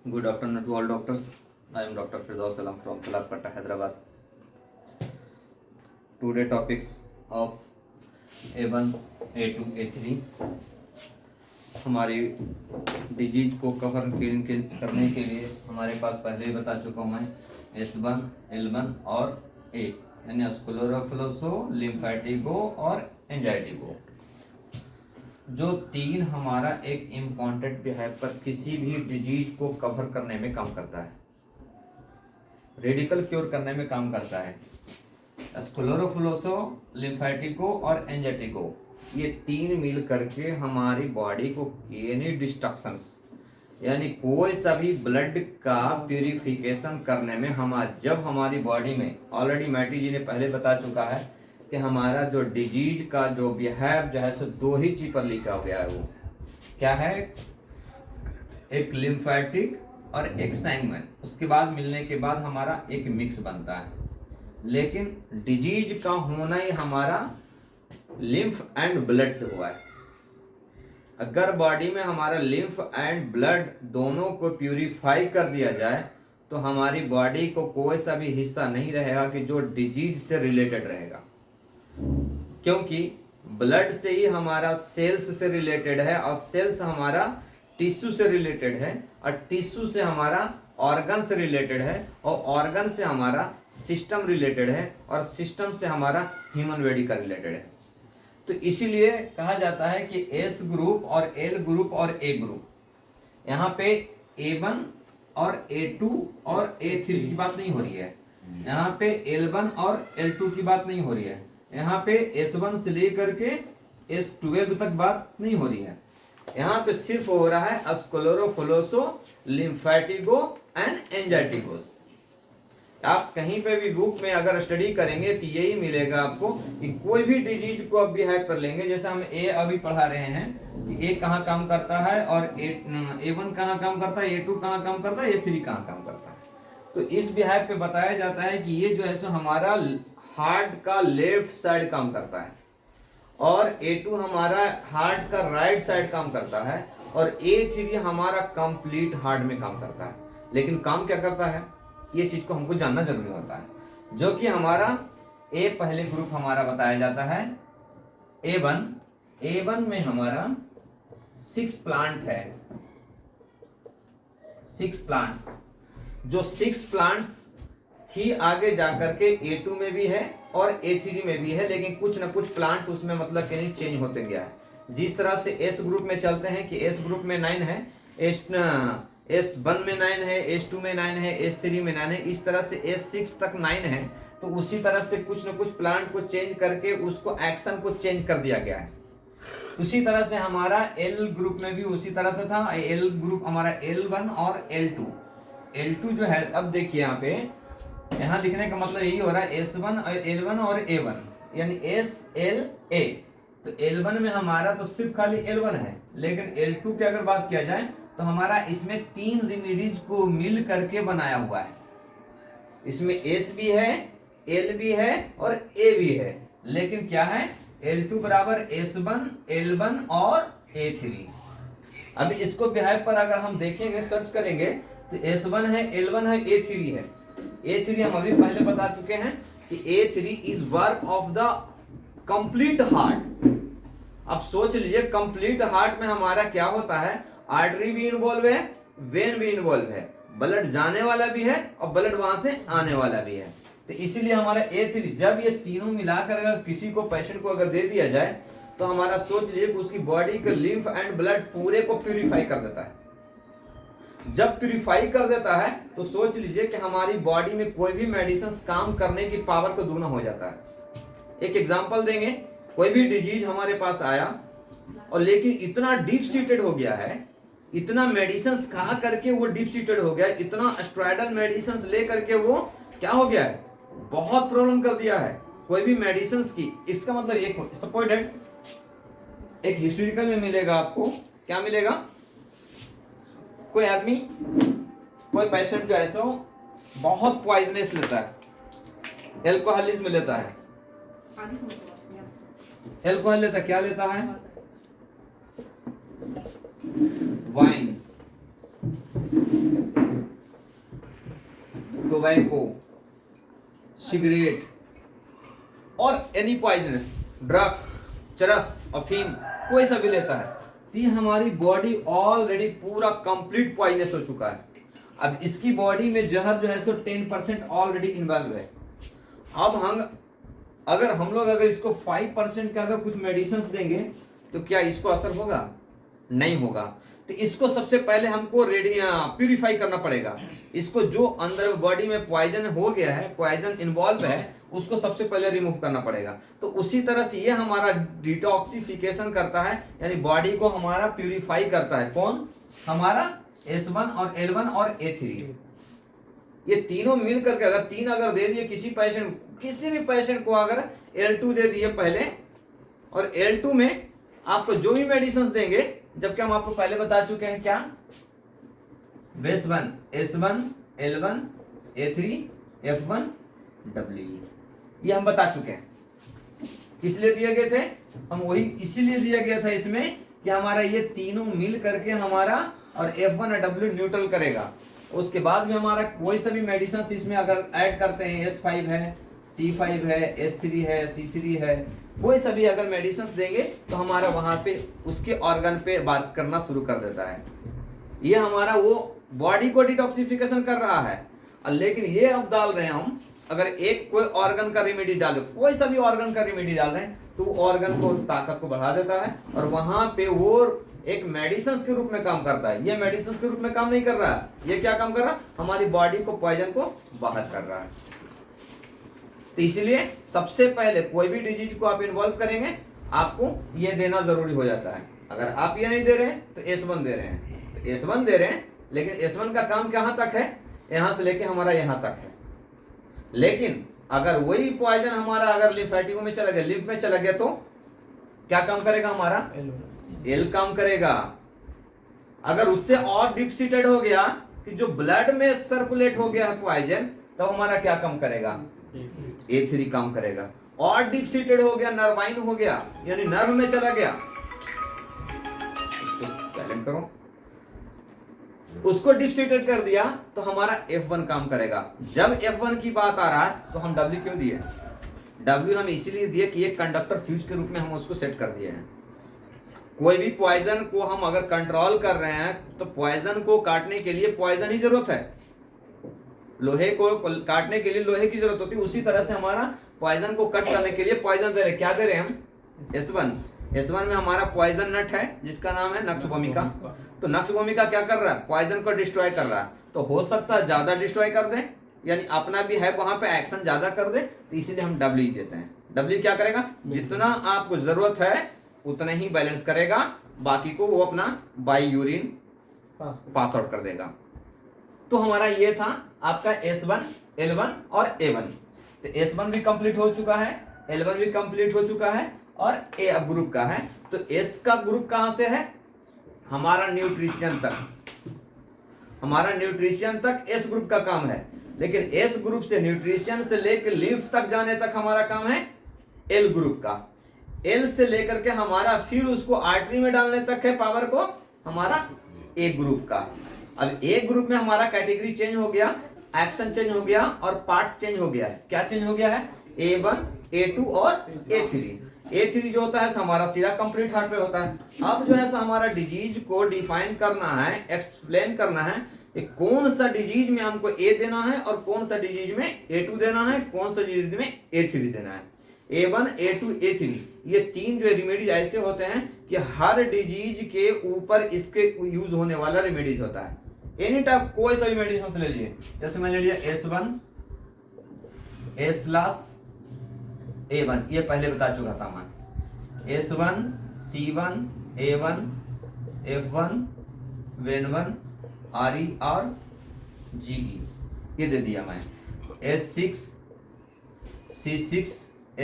Good afternoon to all doctors. I am Dr. Firdaus Alam from Talapata, Hyderabad. Today topics of A1, A2, A3 हमारी disease को cover करने के लिए हमारे पास पहले ही बता चुका हूँ मैं S1, L1 और A यानी स्क्लेरोफ्लोसो, लिम्फेटिको और एंजाइटिको। जो तीन हमारा एक इम्पॉर्टेंट बिहेव पर किसी भी डिजीज को कवर करने में काम करता है, रेडिकल क्योर करने में काम करता है। स्क्लेरोफ्लोसो, लिम्फेटिको और एंजाइटिको, ये तीन मिल करके हमारी बॉडी को एनी डिस्ट्रक्शंस यानी कोई सा भी ब्लड का प्यूरिफिकेशन करने में जब हमारी बॉडी में ऑलरेडी मैटी जी ने पहले बता चुका है कि हमारा जो डिजीज का जो बिहेव जो है सो दो ही चीज पर लिखा गया है। वो क्या है? एक लिम्फेटिक और एक सैंगमन। उसके बाद मिलने के बाद हमारा एक मिक्स बनता है, लेकिन डिजीज का होना ही हमारा लिम्फ एंड ब्लड से हुआ है। अगर बॉडी में हमारा लिम्फ एंड ब्लड दोनों को प्यूरिफाई कर दिया जाए तो हमारी बॉडी को कोई सा भी हिस्सा नहीं रहेगा कि जो डिजीज से रिलेटेड रहेगा, क्योंकि ब्लड से ही हमारा सेल्स से रिलेटेड है और सेल्स हमारा टिश्यू से रिलेटेड है और टिश्यू से हमारा ऑर्गन से रिलेटेड है और ऑर्गन से हमारा सिस्टम रिलेटेड है और सिस्टम से हमारा ह्यूमन बॉडी का रिलेटेड है। तो इसीलिए कहा जाता है कि एस ग्रुप और एल ग्रुप और ए ग्रुप, यहाँ पे A1 और A2 और A3 की बात नहीं हो रही है, यहाँ पे L1 और L2 की बात नहीं हो रही है, यहाँ पे S1 से लेकर के S12 तक बात नहीं हो रही है। यहाँ पे सिर्फ हो रहा है स्क्लेरोफ्लोसो, लिम्फेटिको एंड एंजाइटिकोस। आप कहीं पे भी बुक में अगर स्टडी करेंगे तो यही मिलेगा आपको कि कोई भी डिजीज को आप बिहेव कर लेंगे। जैसे हम ए अभी पढ़ा रहे हैं कि ए कहाँ काम करता है और A1 कहाँ काम करता है, A2 कहाँ काम करता है, A3 कहाँ काम करता है। तो इस बिहेव पे बताया जाता है कि ये जो है सो हमारा हार्ट का लेफ्ट साइड काम करता है और A2 हमारा हार्ट का राइट साइड काम करता है और A3 हमारा कंप्लीट हार्ट में काम करता है। लेकिन काम क्या करता है ये चीज को हमको जानना जरूरी होता है। जो कि हमारा ए पहले ग्रुप हमारा बताया जाता है A1 में हमारा 6 प्लांट है, 6 प्लांट्स। जो 6 प्लांट्स ही आगे जाकर के A2 में भी है और A3 में भी है, लेकिन कुछ ना कुछ प्लांट उसमें मतलब कि नहीं चेंज होते गया है। जिस तरह से एस ग्रुप में चलते हैं कि एस ग्रुप में 9 है, S1 में 9 है, S2 में 9 है, S3 में 9 है, इस तरह से S6 तक 9 है। तो उसी तरह से कुछ न कुछ प्लांट को चेंज करके उसको एक्शन को चेंज कर दिया गया है। उसी तरह से हमारा L ग्रुप में भी उसी तरह से था। L ग्रुप हमारा L1 और L2 जो है, अब देखिए यहाँ पे यहाँ लिखने का मतलब यही हो रहा है S1 और L1 और A1 यानी SLA। तो L1 में हमारा तो सिर्फ खाली L1 है, लेकिन L2 की अगर बात किया जाए तो हमारा इसमें 3 रेमेडीज को मिल करके बनाया हुआ है। इसमें S भी है, L भी है और A भी है, लेकिन क्या है L2 बराबर S1, L1 और A3। अब इसको बिहेव पर अगर हम देखेंगे, सर्च करेंगे तो S1 है, L1 है, A3 है। A3 हम अभी पहले बता चुके हैं कि A3 is work of the complete heart. अब सोच लीजिए कंप्लीट हार्ट में हमारा क्या होता है, आर्टरी भी इन्वॉल्व है, वेन भी इन्वॉल्व है, ब्लड जाने वाला भी है और ब्लड वहां से आने वाला भी है। तो इसीलिए हमारा A3 जब ये तीनों मिलाकर अगर किसी को पेशेंट को अगर दे दिया जाए तो हमारा सोच लीजिए कि उसकी बॉडी के लिम्फ एंड ब्लड पूरे को प्यूरिफाई कर देता है। जब प्यूरिफाई कर देता है तो सोच लीजिए कि हमारी बॉडी में कोई भी मेडिसिन काम करने की पावर को दूना हो जाता है। एक एग्जांपल देंगे, कोई भी डिजीज हमारे पास आया और लेकिन इतना डीप सीटेड हो गया है, इतना मेडिसिन खा करके वो डीप सीटेड हो गया, इतना स्टेरॉइडल मेडिसिन ले करके वो क्या हो गया है, बहुत प्रॉब्लम कर दिया है कोई भी मेडिसिन की। इसका मतलब एक सपोर्टेड एक हिस्टोरिकल में मिलेगा आपको, क्या मिलेगा, कोई आदमी कोई पेशेंट जो है सो बहुत पॉइजनस लेता है, एल्कोहलिज्म लेता है, एल्कोहल लेता, क्या लेता है, वाइन, टोबैको, सिगरेट और एनी पॉइजनस ड्रग्स, चरस, अफीम, कोई सा भी लेता है तो ये हमारी बॉडी ऑलरेडी पूरा कंप्लीट पॉइजनस हो चुका है। अब इसकी बॉडी में जहर जो है सो 10% ऑलरेडी इन्वॉल्व है। अब हम लोग अगर इसको 5% का अगर कुछ मेडिसिन देंगे तो क्या इसको असर होगा? नहीं होगा। तो इसको सबसे पहले हमको प्यूरिफाई करना पड़ेगा। इसको जो अंदर बॉडी में पॉइजन हो गया है, पॉइजन इन्वॉल्व है, उसको सबसे पहले रिमूव करना पड़ेगा। तो उसी तरह से ये हमारा डिटॉक्सिफिकेशन करता है, यानी बॉडी को हमारा प्यूरिफाई करता है। कौन? हमारा S1 और L1 और A3। ये तीनों मिल करके अगर 3 अगर दे दिए किसी भी पेशेंट को अगर L2 दे दिए पहले, और L2 में आपको जो भी मेडिसिन देंगे, जबकि हम आपको पहले बता चुके हैं क्या, base 1 S1 L1 A3 F1 WE, ये हम बता चुके हैं। किस लिए दिए गए थे? हम वही इसीलिए दिया गया था इसमें कि हमारा ये तीनों मिल करके हमारा और F1 और W न्यूट्रल करेगा। उसके बाद में हमारा कोई सा भी मेडिसिन इसमें अगर ऐड करते हैं, S5 है, C5 है, S3 है, C3 है, कोई सा भी अगर मेडिसिन देंगे तो हमारा वहां पे उसके ऑर्गन पे बात करना शुरू कर देता है। ये हमारा वो बॉडी को डिटॉक्सिफिकेशन कर रहा है। लेकिन ये अब डाल रहे हैं हम, अगर एक कोई ऑर्गन का रेमेडी डालो, कोई सा भी ऑर्गन का रेमेडी डाल रहे हैं तो वो ऑर्गन को ताकत को बढ़ा देता है और वहां पे वो एक मेडिसिन के रूप में काम करता है। ये मेडिसिन के रूप में काम नहीं कर रहा है, ये क्या काम कर रहा है? हमारी बॉडी को पॉइजन को बाहर कर रहा है। तो इसलिए सबसे पहले कोई भी डिजीज को आप इन्वॉल्व करेंगे, आपको ये देना जरूरी हो जाता है। अगर आप ये नहीं दे रहे हैं तो S1 दे रहे हैं, तो S1 दे रहे हैं, लेकिन S1 का काम कहां तक है? यहां से लेके हमारा यहां तक है। लेकिन अगर वही पॉइजन हमारा अगर लिम्फेटिक में चला गया, लिम्फ में चला गया, तो क्या काम करेगा? हमारा L काम करेगा। अगर उससे और डीप सीटेड हो गया कि जो ब्लड में सर्कुलेट हो गया है पॉइजन, तो हमारा क्या काम करेगा? A3 काम करेगा। और डीप सीटेड हो गया, नर्वाइन हो गया, यानी नर्व में चला गया, उसको साइलेंट करो, उसको डीप सीटेड कर दिया तो हमारा F1 काम करेगा। जब F1 की बात आ रहा है तो हम W क्यों दिए? W हम इसीलिए दिए कि एक कंडक्टर फ्यूज के रूप में हम उसको सेट कर दिए हैं। कोई भी पॉइजन को हम अगर कंट्रोल कर रहे हैं तो पॉइजन को काटने के लिए पॉइजन ही जरूरत है, लोहे को काटने के लिए लोहे की जरूरत होती है। उसी तरह से हमारा पॉइजन को कट करने के लिए पॉइजन दे रहे। क्या दे रहे हैं हम? S1 में हमारा पॉइजन नट है जिसका नाम है नक्स भूमिका। तो नक्स भूमिका क्या कर रहा है? पॉइजन को डिस्ट्रॉय कर रहा है। तो हो सकता है ज्यादा डिस्ट्रॉय कर दे, यानी अपना भी है वहां पे एक्शन ज्यादा कर दे, तो इसीलिए हम W देते हैं। W क्या करेगा? जितना आपको जरूरत है उतना ही बैलेंस करेगा, बाकी को वो अपना बाई यूरिन पास आउट कर देगा। तो हमारा ये था आपका S1 L1 और A1। तो S1 भी कंप्लीट हो चुका है, L1 भी कंप्लीट हो चुका है और A अब ग्रुप का है। तो S का ग्रुप कहां से है? हमारा न्यूट्रिशन तक, हमारा न्यूट्रिशन तक S ग्रुप का काम है। लेकिन S ग्रुप से न्यूट्रिशन से लेकर लिम्फ तक जाने तक हमारा काम है L ग्रुप का। L से लेकर के हमारा फिर उसको आर्टरी में डालने तक है पावर को हमारा A ग्रुप का। अब A ग्रुप में हमारा कैटेगरी चेंज हो गया, एक्शन चेंज हो गया और पार्ट्स चेंज हो गया है। क्या चेंज हो गया है? A1, A2 और A3। A3 जो होता है हमारा सीधा कंप्लीट हार्ट पे होता है। अब जो है हमारा डिजीज को डिफाइन करना है, एक्सप्लेन करना है कि कौन सा डिजीज में हमको A देना है और कौन सा डिजीज में A2 देना है, कौन सा डिजीज में A3 देना है। A1, A2, A3 ये तीन जो रेमेडीज ऐसे होते हैं कि हर डिजीज के ऊपर इसके यूज होने वाला रेमेडीज होता है। एनी टाइप कोई सा भी मेडिसिन ले लीजिए, जैसे मैंने लिया S1 A1, ये पहले बता चुका था मैं। S1 C1 A1 F1 Ven1 RE और GE ये दे दिया मैं। S6 C6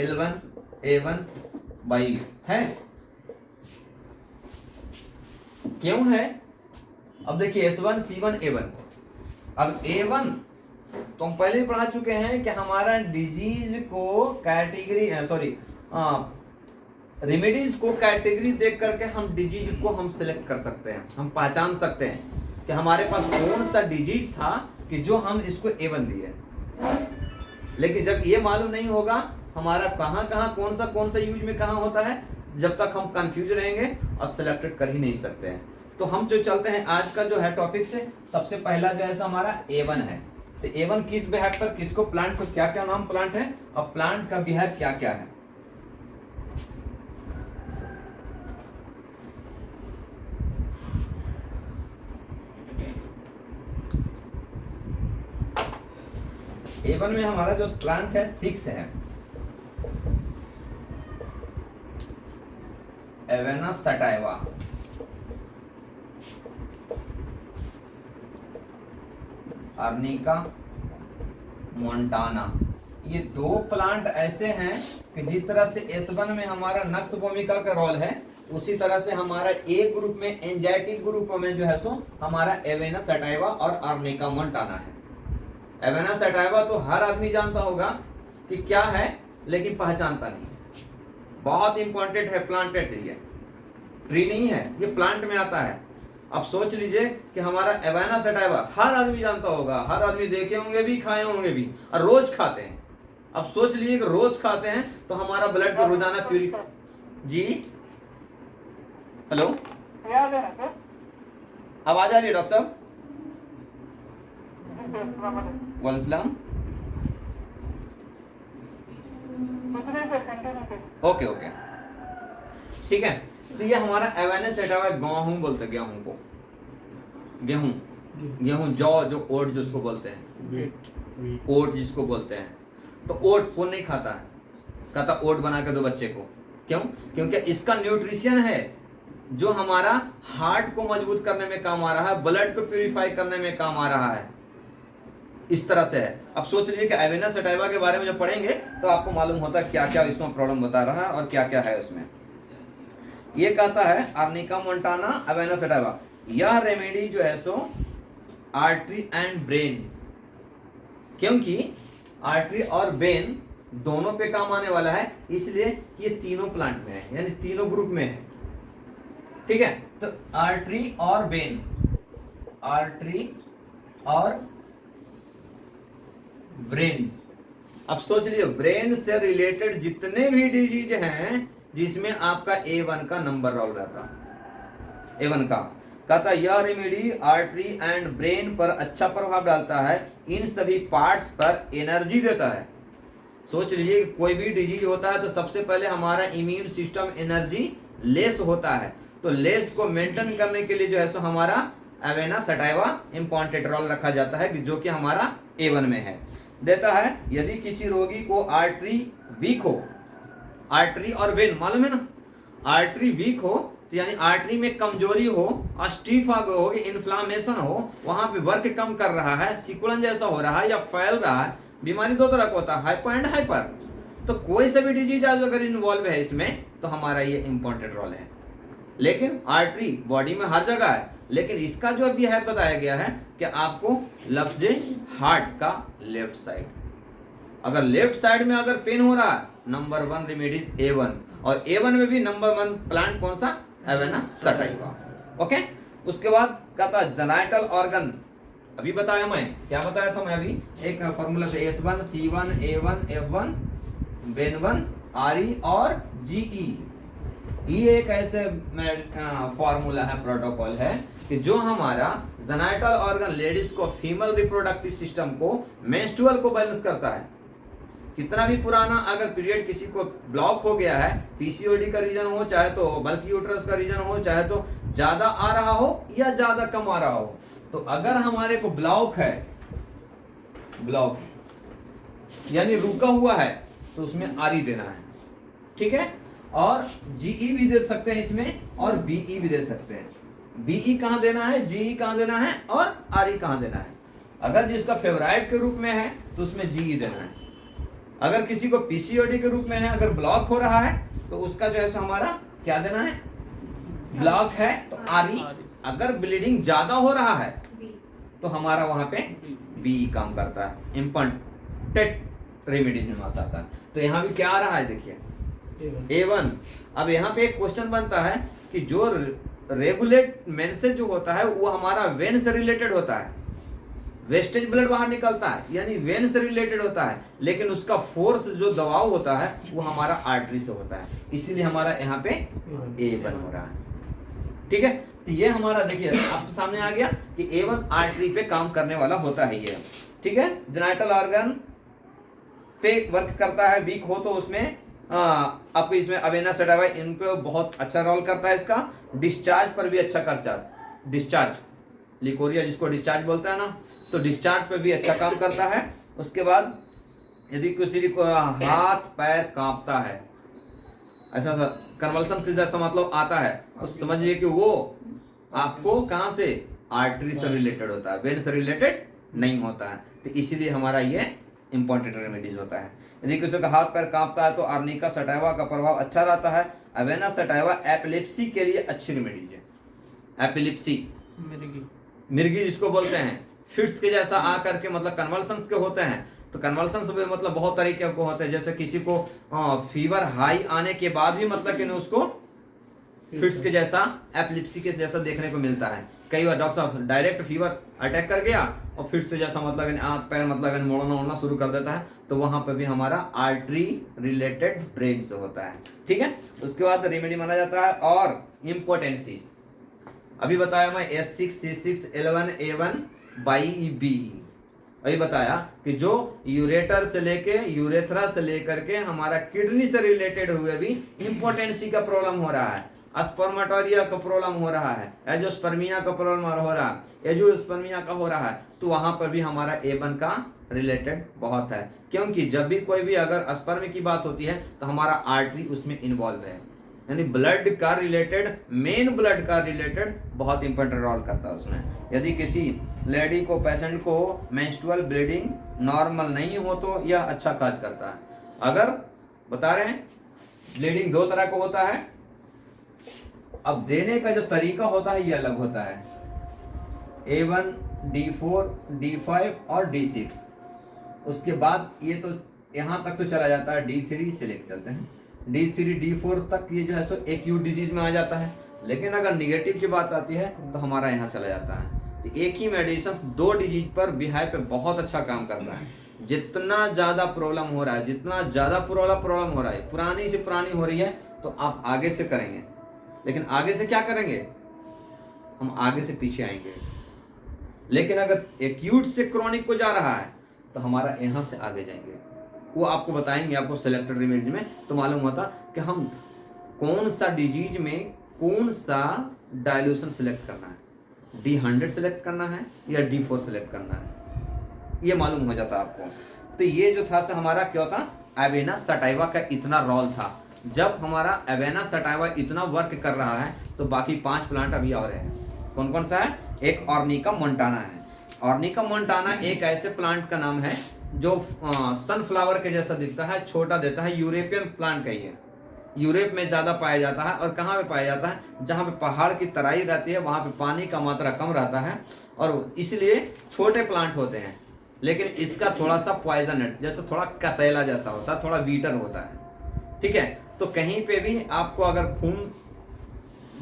L1 A1 by है। क्यों है? अब देखिए S1 C1 A1। अब A1 तो हम पहले ही पढ़ा चुके हैं कि हमारा डिजीज को कैटेगरी रेमेडीज को कैटेगरी देख करके हम डिजीज को हम सिलेक्ट कर सकते हैं, हम पहचान सकते हैं कि हमारे पास कौन सा डिजीज था कि जो हम इसको A1 दिए। लेकिन जब ये मालूम नहीं होगा हमारा कहाँ कहाँ कौन सा यूज में कहाँ होता है, जब तक हम कंफ्यूज रहेंगे और सिलेक्टेड कर ही नहीं सकते हैं। तो हम जो चलते हैं आज का जो है टॉपिक से, सबसे पहला जो है सो हमारा A1 है। तो A1 किस बिहेव पर, किसको, प्लांट को क्या क्या नाम प्लांट है और प्लांट का बिहेव क्या क्या है। A1 में हमारा जो प्लांट है 6 है। Avena sativa, Arnica montana. ये दो प्लांट ऐसे हैं कि जिस तरह से S1 में हमारा नक्स भूमिका का रोल है, उसी तरह से हमारा ए ग्रुप में एंजाइटिक ग्रुप में जो है सो हमारा एवेना सटाइवा और अर्निका मोंटाना है। एवेना सटाइवा तो हर आदमी जानता होगा कि क्या है, लेकिन पहचानता नहीं है। बहुत इंपॉर्टेंट है, प्लांटेड है, ये ट्री नहीं है, ये प्लांट में आता है। अब सोच लीजिए कि हमारा एवेना सटाइवा हर आदमी जानता होगा, हर आदमी देखे होंगे भी, खाए होंगे भी, और रोज खाते हैं। अब सोच लीजिए कि रोज खाते हैं तो हमारा ब्लड को रोजाना प्यूरिफाई। जी हेलो, आवाज आ रही है डॉक्टर साहब? वालेकुम। ओके ओके ठीक है। तो ये हमारा एवेना सटाइवा, गेहूं बोलते हैं, गेहूं को, गेहूं जौ, जो ओट जिसको बोलते हैं, ओट जिसको बोलते हैं। तो ओट कौन नहीं खाता है, कहता ओट बना के दो बच्चे को। क्यों? क्योंकि इसका न्यूट्रिशन है जो हमारा हार्ट को मजबूत करने में काम आ रहा है, ब्लड को प्यूरिफाई करने में काम आ रहा है। इस तरह से है। अब सोच लीजिए कि एवेना सटाइवा के बारे में जब पढ़ेंगे तो आपको मालूम होता है क्या क्या इसमें प्रॉब्लम बता रहा है और क्या क्या है उसमें। ये कहता है अर्निका मोंटाना, एवेना सटाइवा, यह रेमेडी जो है सो आर्टरी एंड ब्रेन, क्योंकि आर्टरी और ब्रेन दोनों पे काम आने वाला है, इसलिए ये तीनों प्लांट में है, यानी तीनों ग्रुप में है। ठीक है, तो आर्टरी और ब्रेन, आर्टरी और ब्रेन। अब सोच लीजिए ब्रेन से रिलेटेड जितने भी डिजीज हैं जिसमें आपका A1 का नंबर रोल रहता है, A1 का कहता यह रेमेडी आर्टरी एंड ब्रेन पर अच्छा प्रभाव डालता है, इन सभी पार्ट्स पर एनर्जी देता है। सोच लीजिए कोई भी डिजीज होता है तो सबसे पहले हमारा इम्यून सिस्टम एनर्जी लेस होता है, तो लेस को मेंटेन करने के लिए जो है सो हमारा एवेना सटाइवा इंपॉर्टेंट रोल रखा जाता है, कि जो कि हमारा A1 में है। देता है यदि किसी रोगी को आर्टरी वीक हो, आर्टरी और वेन मालूम है ना, आर्टरी वीक हो तो यानी आर्टरी में कमजोरी हो, स्टीफ हो, इन्फ्लामेशन हो, वहां पे वर्क कम कर रहा है, सिकुड़न जैसा हो रहा है या फैल रहा है। बीमारी दो तरह का होता है, हाइपो एंड हाइपर। तो कोई सा भी डिजीज आज अगर इन्वॉल्व है इसमें तो हमारा ये इंपॉर्टेंट रोल है। लेकिन आर्टरी बॉडी में हर जगह है, लेकिन इसका जो अभी है बताया गया है कि आपको लफ्ज हार्ट का लेफ्ट साइड, अगर लेफ्ट साइड में अगर पेन हो रहा है, नंबर 1 रेमेडीज A1, और A1 में भी नंबर 1 प्लांट कौन सा, एवेना सटाइवा। ओके, उसके बाद कहता जेनाइटल ऑर्गन, अभी बताया मैं, क्या बताया था मैं अभी, एक फॉर्मूला से S1 C1 A1 F1 बेन1 RE और GE। ये एक ऐसे फॉर्मूला है, प्रोटोकॉल है कि जो हमारा जेनाइटल ऑर्गन, लेडीज को, फीमेल रिप्रोडक्टिव सिस्टम को, मेंस्ट्रुअल को बैलेंस करता है। कितना भी पुराना अगर पीरियड किसी को ब्लॉक हो गया है, पीसीओडी का रीजन हो, चाहे तो बल्कि यूट्रस का रीजन हो, चाहे तो ज्यादा आ रहा हो या ज्यादा कम आ रहा हो, तो अगर हमारे को ब्लॉक है, ब्लॉक यानी रुका हुआ है, तो उसमें RE देना है। ठीक है, और GE भी दे सकते हैं इसमें, और BE भी दे सकते हैं। BE कहाँ देना है, GE कहाँ देना है, और RE कहाँ देना है। अगर जिसका फेवराइट के रूप में है तो उसमें GE देना है। अगर किसी को PCOD के रूप में है, अगर ब्लॉक हो रहा है तो उसका जो है सो हमारा क्या देना है, ब्लॉक है तो RE। अगर ब्लीडिंग ज्यादा हो रहा है तो हमारा वहां पे BE काम करता है, इम्पॉर्टेंट रेमेडीज में मास आता है। तो यहाँ भी क्या आ रहा है देखिए, A1। अब यहाँ पे एक क्वेश्चन बनता है कि जो रेगुलेट मेंसेज जो होता है वो हमारा वेन से रिलेटेड होता है। वेस्टेज ब्लड बाहर निकलता है यानी वेन से रिलेटेड होता है, लेकिन उसका फोर्स जो दबाव होता है वो हमारा आर्टरी से होता है, इसीलिए हमारा यहाँ पे A1 हो रहा है। ठीक है, तो ये हमारा देखिए आपके सामने आ गया कि A1 आर्टरी पे काम करने वाला होता है ये। ठीक है, जेनाइटल ऑर्गन पे वर्क करता है, वीक हो तो उसमें आपको इसमें अवेना सटावा इन पे बहुत अच्छा रोल करता है। इसका डिस्चार्ज पर भी अच्छा करता है, डिस्चार्ज लिकोरिया जिसको डिस्चार्ज बोलता है ना, तो डिस्चार्ज पे भी अच्छा काम करता है। उसके बाद यदि किसी को हाथ पैर कांपता है, ऐसा कन्वल्सन से जैसा मतलब आता है, तो समझिए कि वो आपको कहां से, आर्टरी से रिलेटेड होता है, वेन से रिलेटेड नहीं होता है, तो इसीलिए हमारा ये इंपॉर्टेंट रेमेडीज होता है। यदि किसी का हाथ पैर कांपता है तो आर्निका सटाइवा का प्रभाव अच्छा रहता है। अवेना सटाइवा एपिलेप्सी के लिए अच्छी रेमेडीज है। एपिलेप्सी मिर्गी जिसको बोलते हैं, फिट्स के जैसा आकर के मतलब कन्वल्सन्स के होते हैं, तो कन्वल्सन्स में मतलब बहुत तरीके को होते हैं, जैसे किसी को फीवर हाई आने के बाद भी मतलब कि उसको फिट्स के जैसा एपिलेप्सी के जैसा देखने को मिलता है। कई बार डॉक्टर साहब डायरेक्ट फीवर अटैक कर गया और फिर से जैसा मतलब हाथ पैर मतलब मोड़ना शुरू कर देता है, तो वहां पर भी हमारा आर्टरी रिलेटेड ब्रेन से होता है। ठीक है, उसके बाद रेमेडी माना जाता है। और इम्पोर्टेंसीज अभी बताया मैं S6 C6 L1 A1 by B, अभी बताया कि जो यूरेटर से लेके यूरेथ्रा से लेकर के हमारा किडनी से रिलेटेड हुए भी इम्पोर्टेंसी का प्रॉब्लम हो रहा है, स्पर्मेटोरिया का प्रॉब्लम हो रहा है, एजोस्पर्मिया का प्रॉब्लम हो रहा है, एजोस्पर्मिया का हो रहा है, तो वहां पर भी हमारा A1 का रिलेटेड बहुत है। क्योंकि जब भी कोई भी अगर स्पर्म की बात होती है तो हमारा आर्टरी उसमें इन्वॉल्व है, यानी ब्लड का रिलेटेड, मेन ब्लड का रिलेटेड बहुत इंपॉर्टेंट रोल करता है उसमें। यदि किसी लेडी को, पेशेंट को मेंस्ट्रुअल ब्लीडिंग नॉर्मल नहीं हो तो यह अच्छा काज करता है। अगर बता रहे हैं ब्लीडिंग दो तरह का होता है, अब देने का जो तरीका होता है ये अलग होता है। A1 D4 D5 और D6, उसके बाद ये तो यहाँ तक तो चला जाता है, D3 से लेकर चलते हैं, D3 D4 तक ये जो है सो एक्यूट डिजीज में आ जाता है। लेकिन अगर निगेटिव की बात आती है तो हमारा यहाँ चला जाता है। तो एक ही मेडिसिन दो डिजीज पर बिहार पे बहुत अच्छा काम करता है। जितना ज्यादा प्रॉब्लम हो रहा है, जितना ज्यादा प्रॉब्लम हो रहा है, पुरानी से पुरानी हो रही है, तो आप आगे से करेंगे, लेकिन आगे से क्या करेंगे, हम आगे से पीछे आएंगे। लेकिन अगर एक्यूट से क्रॉनिक को जा रहा है तो हमारा यहाँ से आगे जाएंगे। वो आपको बताएंगे, आपको सिलेक्टेड रेमेडीज में तो मालूम होता कि हम कौन सा डिजीज में कौन सा डायल्यूशन सिलेक्ट करना है, D100 सिलेक्ट करना है या D4 सिलेक्ट करना है, ये मालूम हो जाता आपको। तो ये जो था हमारा क्या था, अवेना सटाइवा का इतना रोल था। जब हमारा अवेना सटाइवा इतना वर्क कर रहा है तो बाकी 5 प्लांट अभी और है। कौन कौन सा है, एक ऑर्निका मोंटाना है। ऑर्निका मोंटाना एक ऐसे प्लांट का नाम है जो सनफ्लावर के जैसा दिखता है, छोटा देता है, यूरोपियन प्लांट का ही है। यूरोप में ज्यादा पाया जाता है। और कहाँ पे पाया जाता है, जहाँ पे पहाड़ की तराई रहती है, वहां पे पानी का मात्रा कम रहता है और इसलिए छोटे प्लांट होते हैं। लेकिन इसका थोड़ा सा पॉइजन है, जैसे थोड़ा कसैला जैसा होता है, थोड़ा बीटर होता है। ठीक है, तो कहीं पे भी आपको अगर खून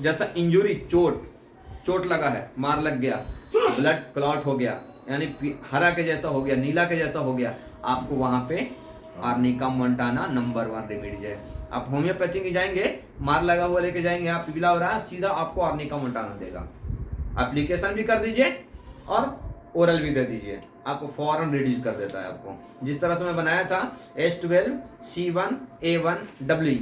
जैसा इंजुरी, चोट लगा है, मार लग गया, ब्लड क्लॉट हो गया, यानी हरा के जैसा हो गया, नीला के जैसा हो गया, आपको वहां पे आर्निका मोंटाना नंबर 1 रेमेडीज है। आप होम्योपैथी की जाएंगे, मार लगा हुआ लेके जाएंगे, आप पीला हो रहा है, सीधा आपको आर्निका मोंटाना देगा। एप्लीकेशन भी कर दीजिए और ओरल भी दे दीजिए, आपको फौरन रिड्यूस कर देता है आपको। जिस तरह से मैं बनाया था S12 C1 A1 W,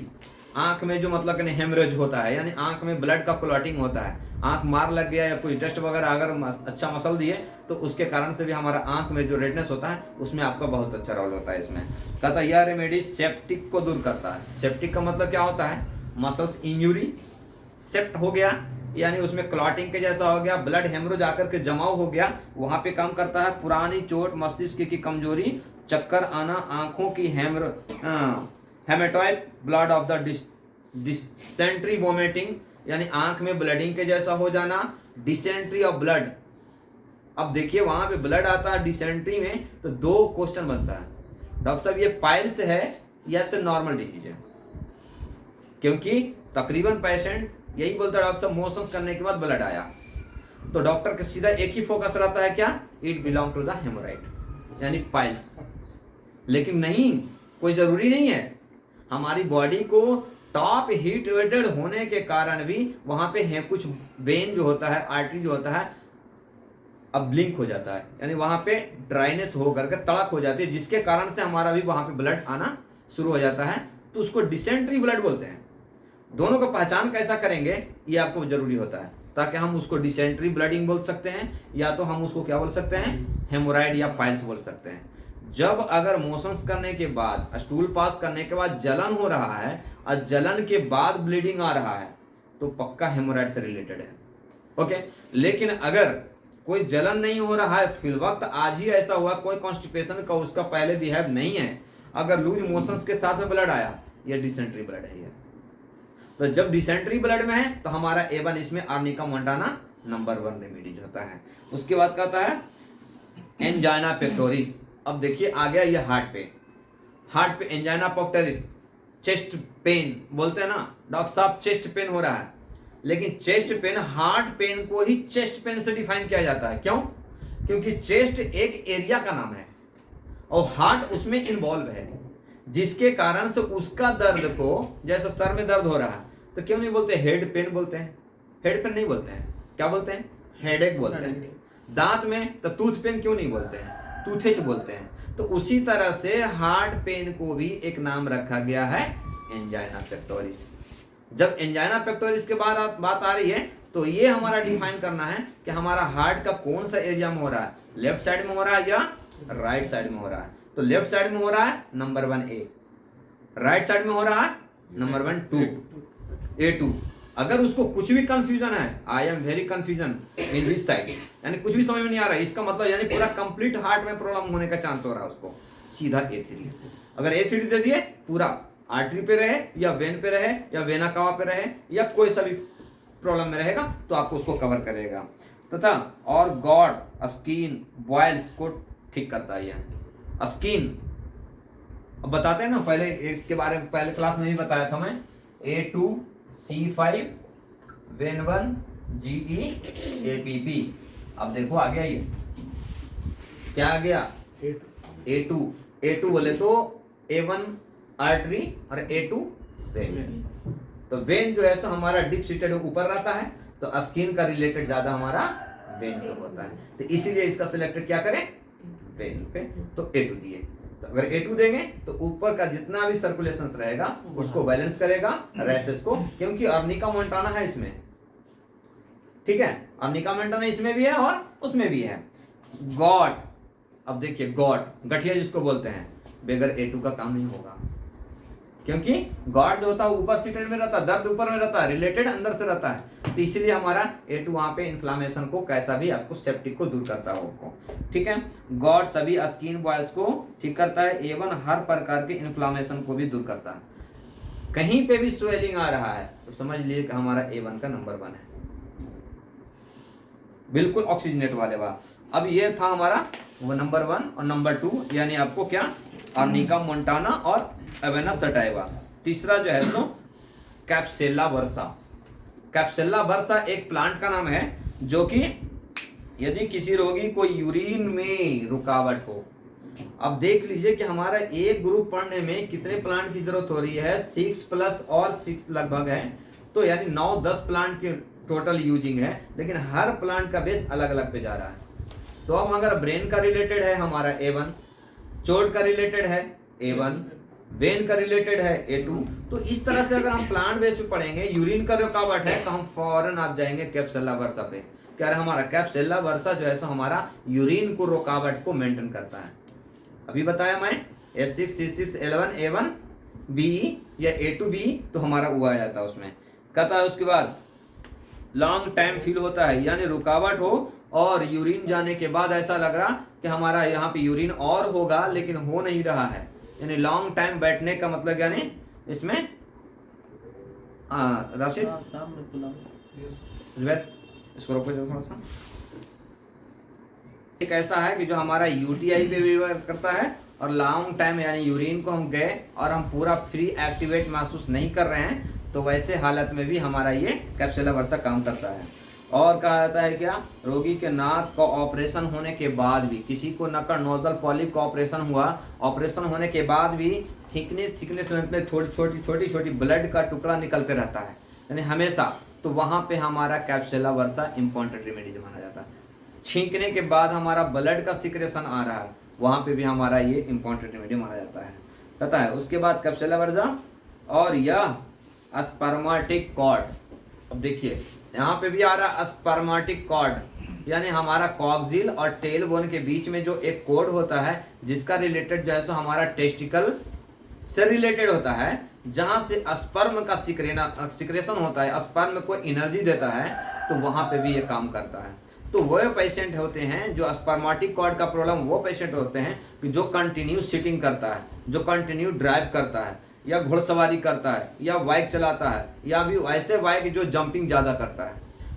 आंख में जो मतलब कि हेमरेज होता है, यानी आंख में ब्लड का क्लॉटिंग होता है, आंख मार लग गया या कोई टेस्ट वगैरह अगर अच्छा मसल दिए तो उसके कारण से भी हमारा आंख में जो रेडनेस होता है उसमें आपका बहुत अच्छा रोल होता है। इसमें कहता है यह रेमेडी सेप्टिक को दूर करता है। सेप्टिक का मतलब क्या होता है, मसल्स इंजुरी, सेप्ट हो गया यानी उसमें क्लॉटिंग के जैसा हो गया, ब्लड हेमरेज आकर के जमाव हो गया, वहां पे काम करता है। पुरानी चोट, मस्तिष्क की कमजोरी, चक्कर आना, आंखों की haematoid, blood of the dysentery, vomiting यानी आंख में ब्लडिंग के जैसा हो जाना, डिसेंट्री ऑफ ब्लड। अब देखिए वहां पे ब्लड आता है डिसेंट्री में, तो 2 क्वेश्चन बनता है, डॉक्टर साहब ये पाइल्स है या तो नॉर्मल डिजीज है, क्योंकि तकरीबन पेशेंट यही बोलता है डॉक्टर साहब मोशंस करने के बाद ब्लड आया, तो डॉक्टर का सीधा एक ही फोकस रहता है, क्या? It belong to the haemorrhoid यानी पाइल्स। लेकिन नहीं, कोई जरूरी नहीं है। हमारी बॉडी को टॉप हीट वेटेड होने के कारण भी वहां पे है कुछ वेन जो होता है, आर्टरी जो होता है, अब ब्लिंक हो जाता है, यानी वहां पे ड्राइनेस हो करके तड़क हो जाती है, जिसके कारण से हमारा भी वहां पे ब्लड आना शुरू हो जाता है, तो उसको डिसेंट्री ब्लड बोलते हैं। दोनों को पहचान कैसा करेंगे ये आपको जरूरी होता है, ताकि हम उसको डिसेंट्री ब्लडिंग बोल सकते हैं, या तो हम उसको क्या बोल सकते हैं, हेमोराइड या पाइल्स बोल सकते हैं। जब अगर मोशंस करने के बाद, स्टूल पास करने के बाद जलन हो रहा है और जलन के बाद ब्लीडिंग आ रहा है, तो पक्का हेमोराइड से रिलेटेड है। ओके, लेकिन अगर कोई जलन नहीं हो रहा है, फिल वक्त आज ही ऐसा हुआ, कोई कॉन्स्टिपेशन का उसका पहले बिहेव नहीं है, अगर लूज मोशंस के साथ में ब्लड आया, ये डिसेंट्री ब्लड है। ये तो जब डिसेंट्री ब्लड में है तो हमारा A1 इसमें आर्निका मोंटाना नंबर 1 रेमेडीज होता है। उसके बाद कहता है एंजाइना पेक्टोरिस। अब देखिए आ गया ये हार्ट पे एंजाइना पेक्टोरिस, चेस्ट पेन बोलते हैं ना, डॉक्टर साहब चेस्ट पेन हो रहा है, लेकिन चेस्ट पेन हार्ट पेन को ही चेस्ट पेन से डिफाइन किया जाता है। क्यों? क्योंकि चेस्ट एक एरिया का नाम है और हार्ट उसमें इन्वॉल्व है, जिसके कारण से उसका दर्द को, जैसे सर में दर्द हो रहा है तो क्यों नहीं बोलते हेड पेन बोलते हैं, हेड पेन नहीं बोलते हैं, क्या बोलते हैं, हेडेक बोलते हैं। दांत में तो टूथ पेन क्यों नहीं बोलते हैं, टूथेच बोलते हैं। तो उसी तरह से हार्ट पेन को भी एक नाम रखा गया है एंजाइना पेक्टोरिस। जब एंजाइना पेक्टोरिस के बाद बात आ रही है तो ये हमारा डिफाइन करना है कि हमारा हार्ट का कौन सा एरिया में हो रहा है, लेफ्ट साइड में हो रहा है या राइट साइड में हो रहा है। तो लेफ्ट साइड में हो रहा है नंबर 1 A, राइट साइड में हो रहा है नंबर 1 2 A2। अगर उसको कुछ भी कंफ्यूजन है, I am very confusion in this side, यानी कुछ भी समझ में नहीं आ रहा है, इसका मतलब यानी पूरा कंप्लीट हार्ट में प्रॉब्लम होने का चांस हो रहा है, उसको सीधा A3। अगर A3 दे दिए, पूरा आर्टरी पे रहे या वेन पे रहे या वेना कावा पे रहे या कोई सा भी प्रॉब्लम में रहेगा तो आपको उसको कवर करेगा। तथा और गॉड स्किन बॉयल्स को ठीक करता है। ये स्किन अब बताते हैं ना, पहले इसके बारे में पहले क्लास में भी बताया था मैं, A2 C5 when 1 GE APP। अब देखो आ गया, ये क्या आ गया, A2 बोले तो A1 आर्टरी और A2 वेन। तो वेन जो है सो हमारा डिप सीटेड ऊपर रहता है, तो स्किन का रिलेटेड ज्यादा हमारा वेन से होता है, तो इसीलिए इसका सिलेक्टेड क्या करें, वेन पे, तो A2 दिए। तो अगर A2 देंगे तो ऊपर का जितना भी सर्कुलेशन रहेगा उसको बैलेंस करेगा, रैसेस को, क्योंकि आर्निका मोंटाना है इसमें, ठीक है, आर्निका मोंटाना इसमें भी है और उसमें भी है। गॉड, अब देखिए गॉड गठिया जिसको बोलते हैं, बगैर A2 का काम नहीं होगा, क्योंकि गॉड जो होता है ऊपर सीटेड में रहता है, दर्द ऊपर में रहता है, रिलेटेड अंदर से रहता है, तो इसलिए हमारा A2 वहां पे इन्फ्लामेशन को कैसा भी आपको सेप्टिक को दूर करता है आपको, ठीक है। गॉड सभी स्किन बॉयल्स को ठीक करता है, A1 हर प्रकार के इन्फ्लामेशन को भी दूर करता है। कहीं पे भी स्वेलिंग आ रहा है तो समझ लिए कि हमारा A1 का नंबर 1 है, बिल्कुल ऑक्सीजनेट वाले बात। अब ये था हमारा वो नंबर 1 और नंबर 2, यानी आपको क्या, आर्निका मोंटाना और एवेना सटाइवा। तीसरा जो है सो कैप्सेला वर्सा। कैप्सेला वर्सा एक प्लांट का नाम है, जो कि यदि किसी रोगी को यूरिन में रुकावट हो, अब देख लीजिए कि हमारा एक ग्रुप पढ़ने में कितने प्लांट की जरूरत हो रही है, 6+ और 6 लगभग है, तो यानी 9-10 प्लांट की टोटल यूजिंग है, लेकिन हर प्लांट का बेस अलग अलग पे जा रहा है। तो अब अगर ब्रेन का रिलेटेड है हमारा A1, चोट का रिलेटेड है A1, वेन का रिलेटेड है A2, तो इस तरह से अगर हम प्लांट बेस पे पढ़ेंगे, यूरिन का रुकावट है तो हम फौरन आप जाएंगे कैप्सेला वर्सा पे। क्या हमारा कैप्सेला वर्सा जो है सो हमारा यूरिन को रुकावट को मेंटेन करता है। अभी बताया मैं S6 C6 L1 A1 BE या A2 BE, तो हमारा वो आ जाता है उसमें। कहता है उसके बाद लॉन्ग टाइम फील होता है, यानी रुकावट हो और यूरिन जाने के बाद ऐसा लग रहा कि हमारा यहाँ पे यूरिन और होगा लेकिन हो नहीं रहा है, यानी लॉन्ग टाइम बैठने का मतलब, यानी इसमें राशिद इसको रोको थोड़ा सा। एक ऐसा है कि जो हमारा यूटीआई पे भी वर्क करता है और लॉन्ग टाइम यानी यूरिन को हम गए और हम पूरा फ्री एक्टिवेट महसूस नहीं कर रहे हैं, तो वैसे हालत में भी हमारा ये कैप्सुला वर्सा काम करता है। और कहा जाता है क्या, रोगी के नाक का ऑपरेशन होने के बाद भी, किसी को नकड़ नोजल पॉलिप का ऑपरेशन हुआ, ऑपरेशन होने के बाद भी थिकनेस में छोटी छोटी ब्लड का टुकड़ा निकलते रहता है, यानी हमेशा, तो वहाँ पे हमारा कैप्सुला वर्सा इम्पॉर्टेंट रेमेडीज माना जाता है। छींकने के बाद हमारा ब्लड का सिक्रेशन आ रहा है, वहाँ पे भी हमारा ये इम्पॉर्टेंट रेमेडी माना जाता है, पता है। उसके बाद कैप्सुला वर्सा और यह स्पर्मेटिक कॉर्ड। अब देखिए यहाँ पे भी आ रहा है स्पर्मेटिक कॉर्ड, यानी हमारा कॉक्सिल और टेल बोन के बीच में जो एक कॉर्ड होता है, जिसका रिलेटेड जो है सो हमारा टेस्टिकल से रिलेटेड होता है, जहां से स्पर्म का सिक्रेशन होता है, स्पर्म को एनर्जी देता है, तो वहां पे भी ये काम करता है। तो वो पेशेंट होते हैं जो स्पर्मेटिक कॉर्ड का प्रॉब्लम, वो पेशेंट होते हैं कि जो कंटिन्यू सिटिंग करता है, जो कंटिन्यू ड्राइव करता है, या घुड़सवारी करता है, या बाइक चलाता है, या भी ऐसे बाइक जो जंपिंग ज़्यादा करता है।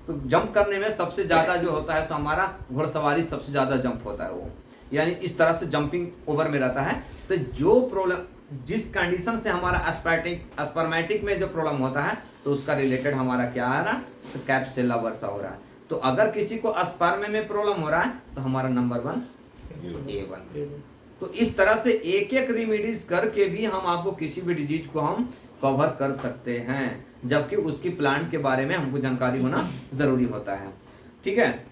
तो जंप करने में सबसे ज़्यादा जो होता है सो हमारा घुड़सवारी सबसे ज़्यादा जंप होता है वो, यानी इस तरह से जंपिंग ओवर में रहता है। तो जो प्रॉब्लम, जिस कंडीशन से हमारा स्पर्मेटिक में जो प्रॉब्लम होता है, तो उसका रिलेटेड हमारा क्या आ रहा है, कैप्सुला वर्सा हो रहा है। तो अगर किसी को स्पर्म में प्रॉब्लम हो रहा है, तो हमारा नंबर 1 A1। तो इस तरह से एक एक रेमेडीज करके भी हम आपको किसी भी डिजीज को हम कवर कर सकते हैं, जबकि उसकी प्लांट के बारे में हमको जानकारी होना जरूरी होता है, ठीक है।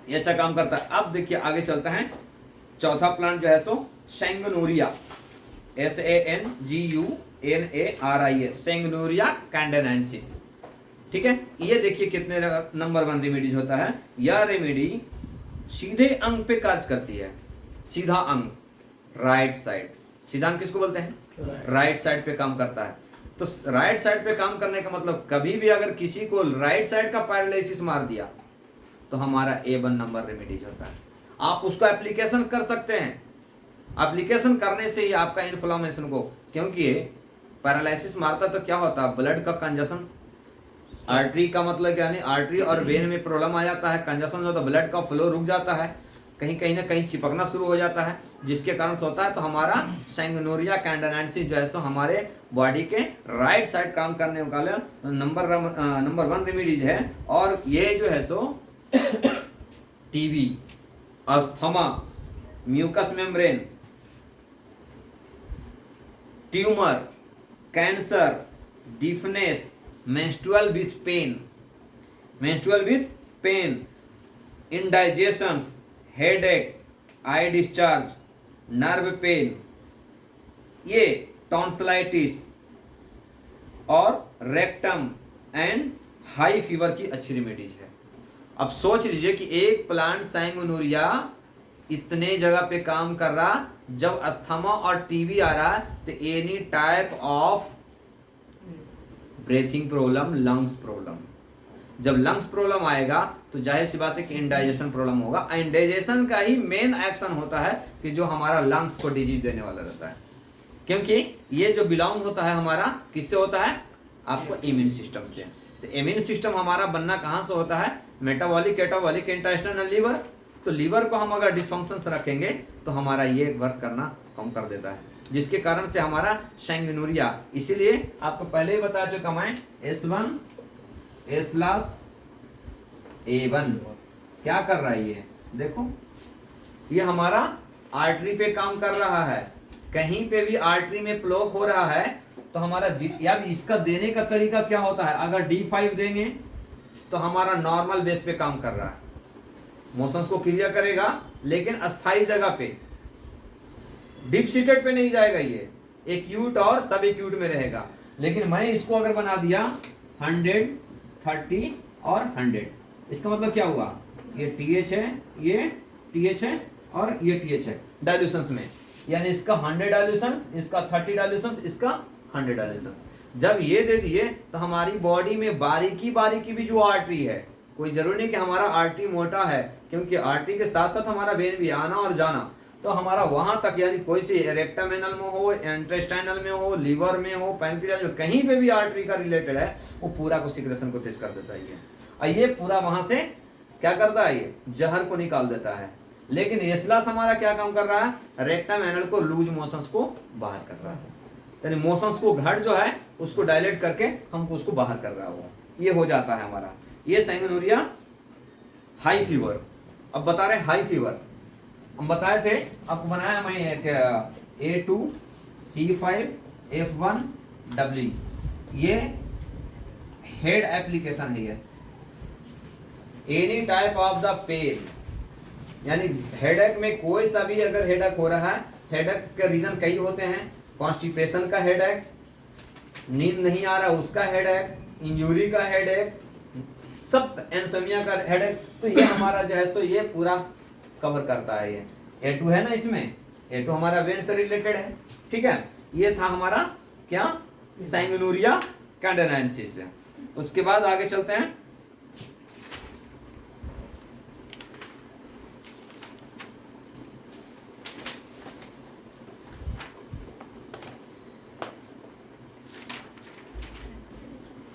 ये अच्छा काम करता है। अब देखिए आगे चलता है, चौथा प्लांट जो है सो सैंगनोरिया, SANGUNARIA, सैंगनोरिया कैंडेनेंसिस, ठीक है। ये देखिए कितने नंबर 1 रेमेडीज होता है। यह रेमेडी सीधे अंग पे कार्य करती है, सीधा अंग, राइट साइड। सीधा अंग किसको बोलते हैं, राइट साइड पे काम करता है। तो राइट साइड पे काम करने का मतलब, कभी भी अगर किसी को राइट साइड का पैरालिसिस मार दिया, तो हमारा A1 नंबर रेमेडीज होता है। आप उसको एप्लीकेशन कर सकते हैं, एप्लीकेशन करने से ही आपका इन्फ्लामेशन को, क्योंकि पैरालिसिस मारता तो क्या होता है, ब्लड का कंजशन, आर्टरी का मतलब क्या, नहीं आर्टरी और वेन में प्रॉब्लम आ जाता है, कंजशन होता है, ब्लड का फ्लो रुक जाता है, कहीं ना कहीं चिपकना शुरू हो जाता है, जिसके कारण से होता है। तो हमारा सैंगनोरिया कैंडेनेंसिस जो है सो हमारे बॉडी के राइट साइड काम करने वाले नंबर 1 रेमेडीज है। और ये जो है सो TB, asthma, mucus membrane, tumour, cancer, deafness, menstrual with pain, indigestions, headache, eye discharge, nerve pain, ये टॉन्सिलाइटिस और रेक्टम एंड हाई फीवर की अच्छी रेमेडीज है। अब सोच लीजिए कि एक प्लांट सैंगनोरिया इतने जगह पे काम कर रहा, जब अस्थमा और टीबी आ रहा, तो any type of breathing problem, lungs problem, जब लंग्स प्रॉब्लम आएगा तो जाहिर सी बात है कि इंडाइजेशन प्रॉब्लम होगा। इंडाइजेशन का ही मेन एक्शन होता है कि जो हमारा लंग्स को डिजीज देने वाला रहता है, क्योंकि ये जो बिलोंग होता है हमारा किससे होता है, आपको इम्यून सिस्टम से। तो इम्यून सिस्टम हमारा बनना कहाँ से होता है, मेटाबॉलिक, कैटाबॉलिक, इंटेस्टाइनल, लीवर। तो लीवर को हम अगर डिस्फंक्शन से रखेंगे तो हमारा ये वर्क करना कम कर देता है, जिसके कारण से हमारा सैंगनोरिया। इसीलिए आपको पहले ही बता चुका मैं, S1 A1 क्या कर रहा है, ये देखो, ये हमारा आर्टरी पे काम कर रहा है। कहीं पे भी आर्टरी में ब्लॉक हो रहा है तो हमारा या इसका देने का तरीका क्या होता है, अगर D5 देंगे तो हमारा नॉर्मल बेस पे काम कर रहा है, मोशंस को क्लियर करेगा, लेकिन अस्थाई जगह पे, डीप सीटेड पे नहीं जाएगा, ये एक्यूट और सब एक्यूट में रहेगा। लेकिन मैं इसको अगर बना दिया 100, 30 और 100, इसका मतलब क्या हुआ, ये TH है, ये TH है और ये TH है डाइल्यूशंस में, यानी इसका 100 डाइल्यूशंस, इसका 30 डाइल्यूशंस, इसका 100 डाइल्यूशंस। जब ये दे दिए तो हमारी बॉडी में बारीकी बारीकी भी जो आर्टरी है, कोई जरूरी नहीं कि हमारा आर्टरी मोटा है, क्योंकि आर्टरी के साथ साथ हमारा वेन भी आना और जाना, तो हमारा वहां तक, यानी कोई सी रेक्टम एनल में हो, इंटेस्टाइनल में हो, लीवर में हो, पैनक्रियाज में, कहीं पे भी आर्टरी का रिलेटेड है, वो पूरा को सिक्रेशन को तेज कर देता है। और ये पूरा वहां से क्या करता है, ये जहर को निकाल देता है। लेकिन एस्लास हमारा क्या काम कर रहा है, रेक्टम एनल को लूज मोशंस को बाहर कर रहा है, यानी मोशंस को घट जो है उसको डायलेट करके हमको उसको बाहर कर रहा हो, ये हो जाता है हमारा। ये सैंगनोरिया हाई फीवर। अब बता रहे हाई फीवर, हम बताए थे आपको, बनाया मैं एक A2C5F1W, ये हेड एप्लीकेशन है। ये any type of the pain, यानी हेडेक में कोई सा भी अगर हेडेक हो रहा है, हेडेक का रीजन कई होते हैं, कॉन्स्टिपेशन का हेडेक, नींद नहीं आ रहा उसका हेडेक, इंजरी का हेडेक, सब एंसोमिया का हेडेक, तो ये हमारा जो है सो ये पूरा कवर करता है। ये A2 है ना, इसमें A2 हमारा वेन से रिलेटेड है, ठीक है। ये था हमारा क्या, सैंगुइनोरिया कैंडेनेंसिस। उसके बाद आगे चलते हैं।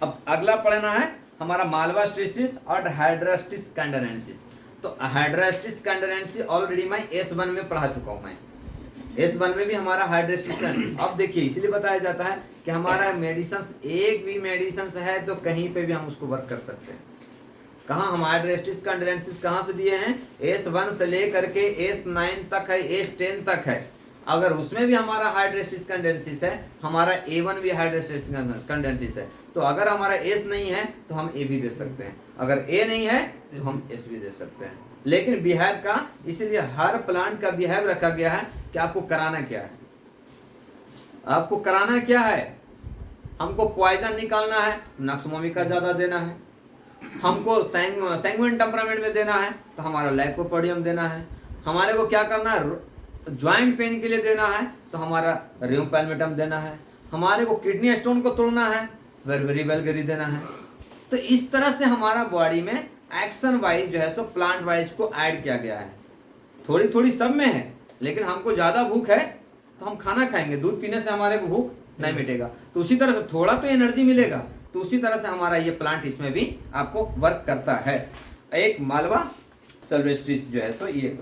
अब अगला पढ़ना है हमारा माल्वास्ट्रिसिस और हाइड्रास्टिस कैंडेनेंसिस। तो हाइड्रास्टिस कैंडेनेंसिस ऑलरेडी मैं S1 में पढ़ा चुका हूं। मैं S1 में भी हमारा हाइड्रास्टिस। अब देखिए, इसलिए बताया जाता है कि हमारा मेडिसिन, एक भी मेडिसिन है तो कहीं पे भी हम उसको वर्क कर सकते हैं। कहाँ हम हाइड्रास्टिस कैंडेनेंसिस कहाँ से दिए हैं, S1 से लेकर के S9 तक है, S10 तक है। अगर उसमें भी हमारा हाइड्रास्टिस कैंडेनेंसिस है, हमारा A1 भी हाइड्रास्टिस कैंडेनेंसिस है, तो अगर हमारा S नहीं है तो हम A भी दे सकते हैं, अगर A नहीं है तो हम S भी दे सकते हैं। लेकिन बिहेव का, इसीलिए हर प्लांट का बिहेव रखा गया है कि आपको कराना क्या है। आपको कराना क्या है, हमको पॉइजन निकालना है, नक्समोमिका ज्यादा देना है। हमको सैंगुइन टेम्परामेंट में देना है तो हमारा लाइकोपोडियम देना है। हमारे को क्या करना है, ज्वाइंट पेन के लिए देना है तो हमारा रियोपैल्मेटम देना है। हमारे को किडनी स्टोन को तोड़ना है, वेरवेरी वेलगरी देना है। तो इस तरह से हमारा बॉडी में एक्शन वाइज जो है सो प्लांट वाइज को ऐड किया गया है। थोड़ी थोड़ी सब में है, लेकिन हमको ज्यादा भूख है तो हम खाना खाएंगे, दूध पीने से हमारे को भूख नहीं मिटेगा, तो उसी तरह से थोड़ा तो एनर्जी मिलेगा। तो उसी तरह से हमारा ये प्लांट इसमें भी आपको वर्क करता है। एक मालवा सिल्वेस्ट्रिस जो है सो ये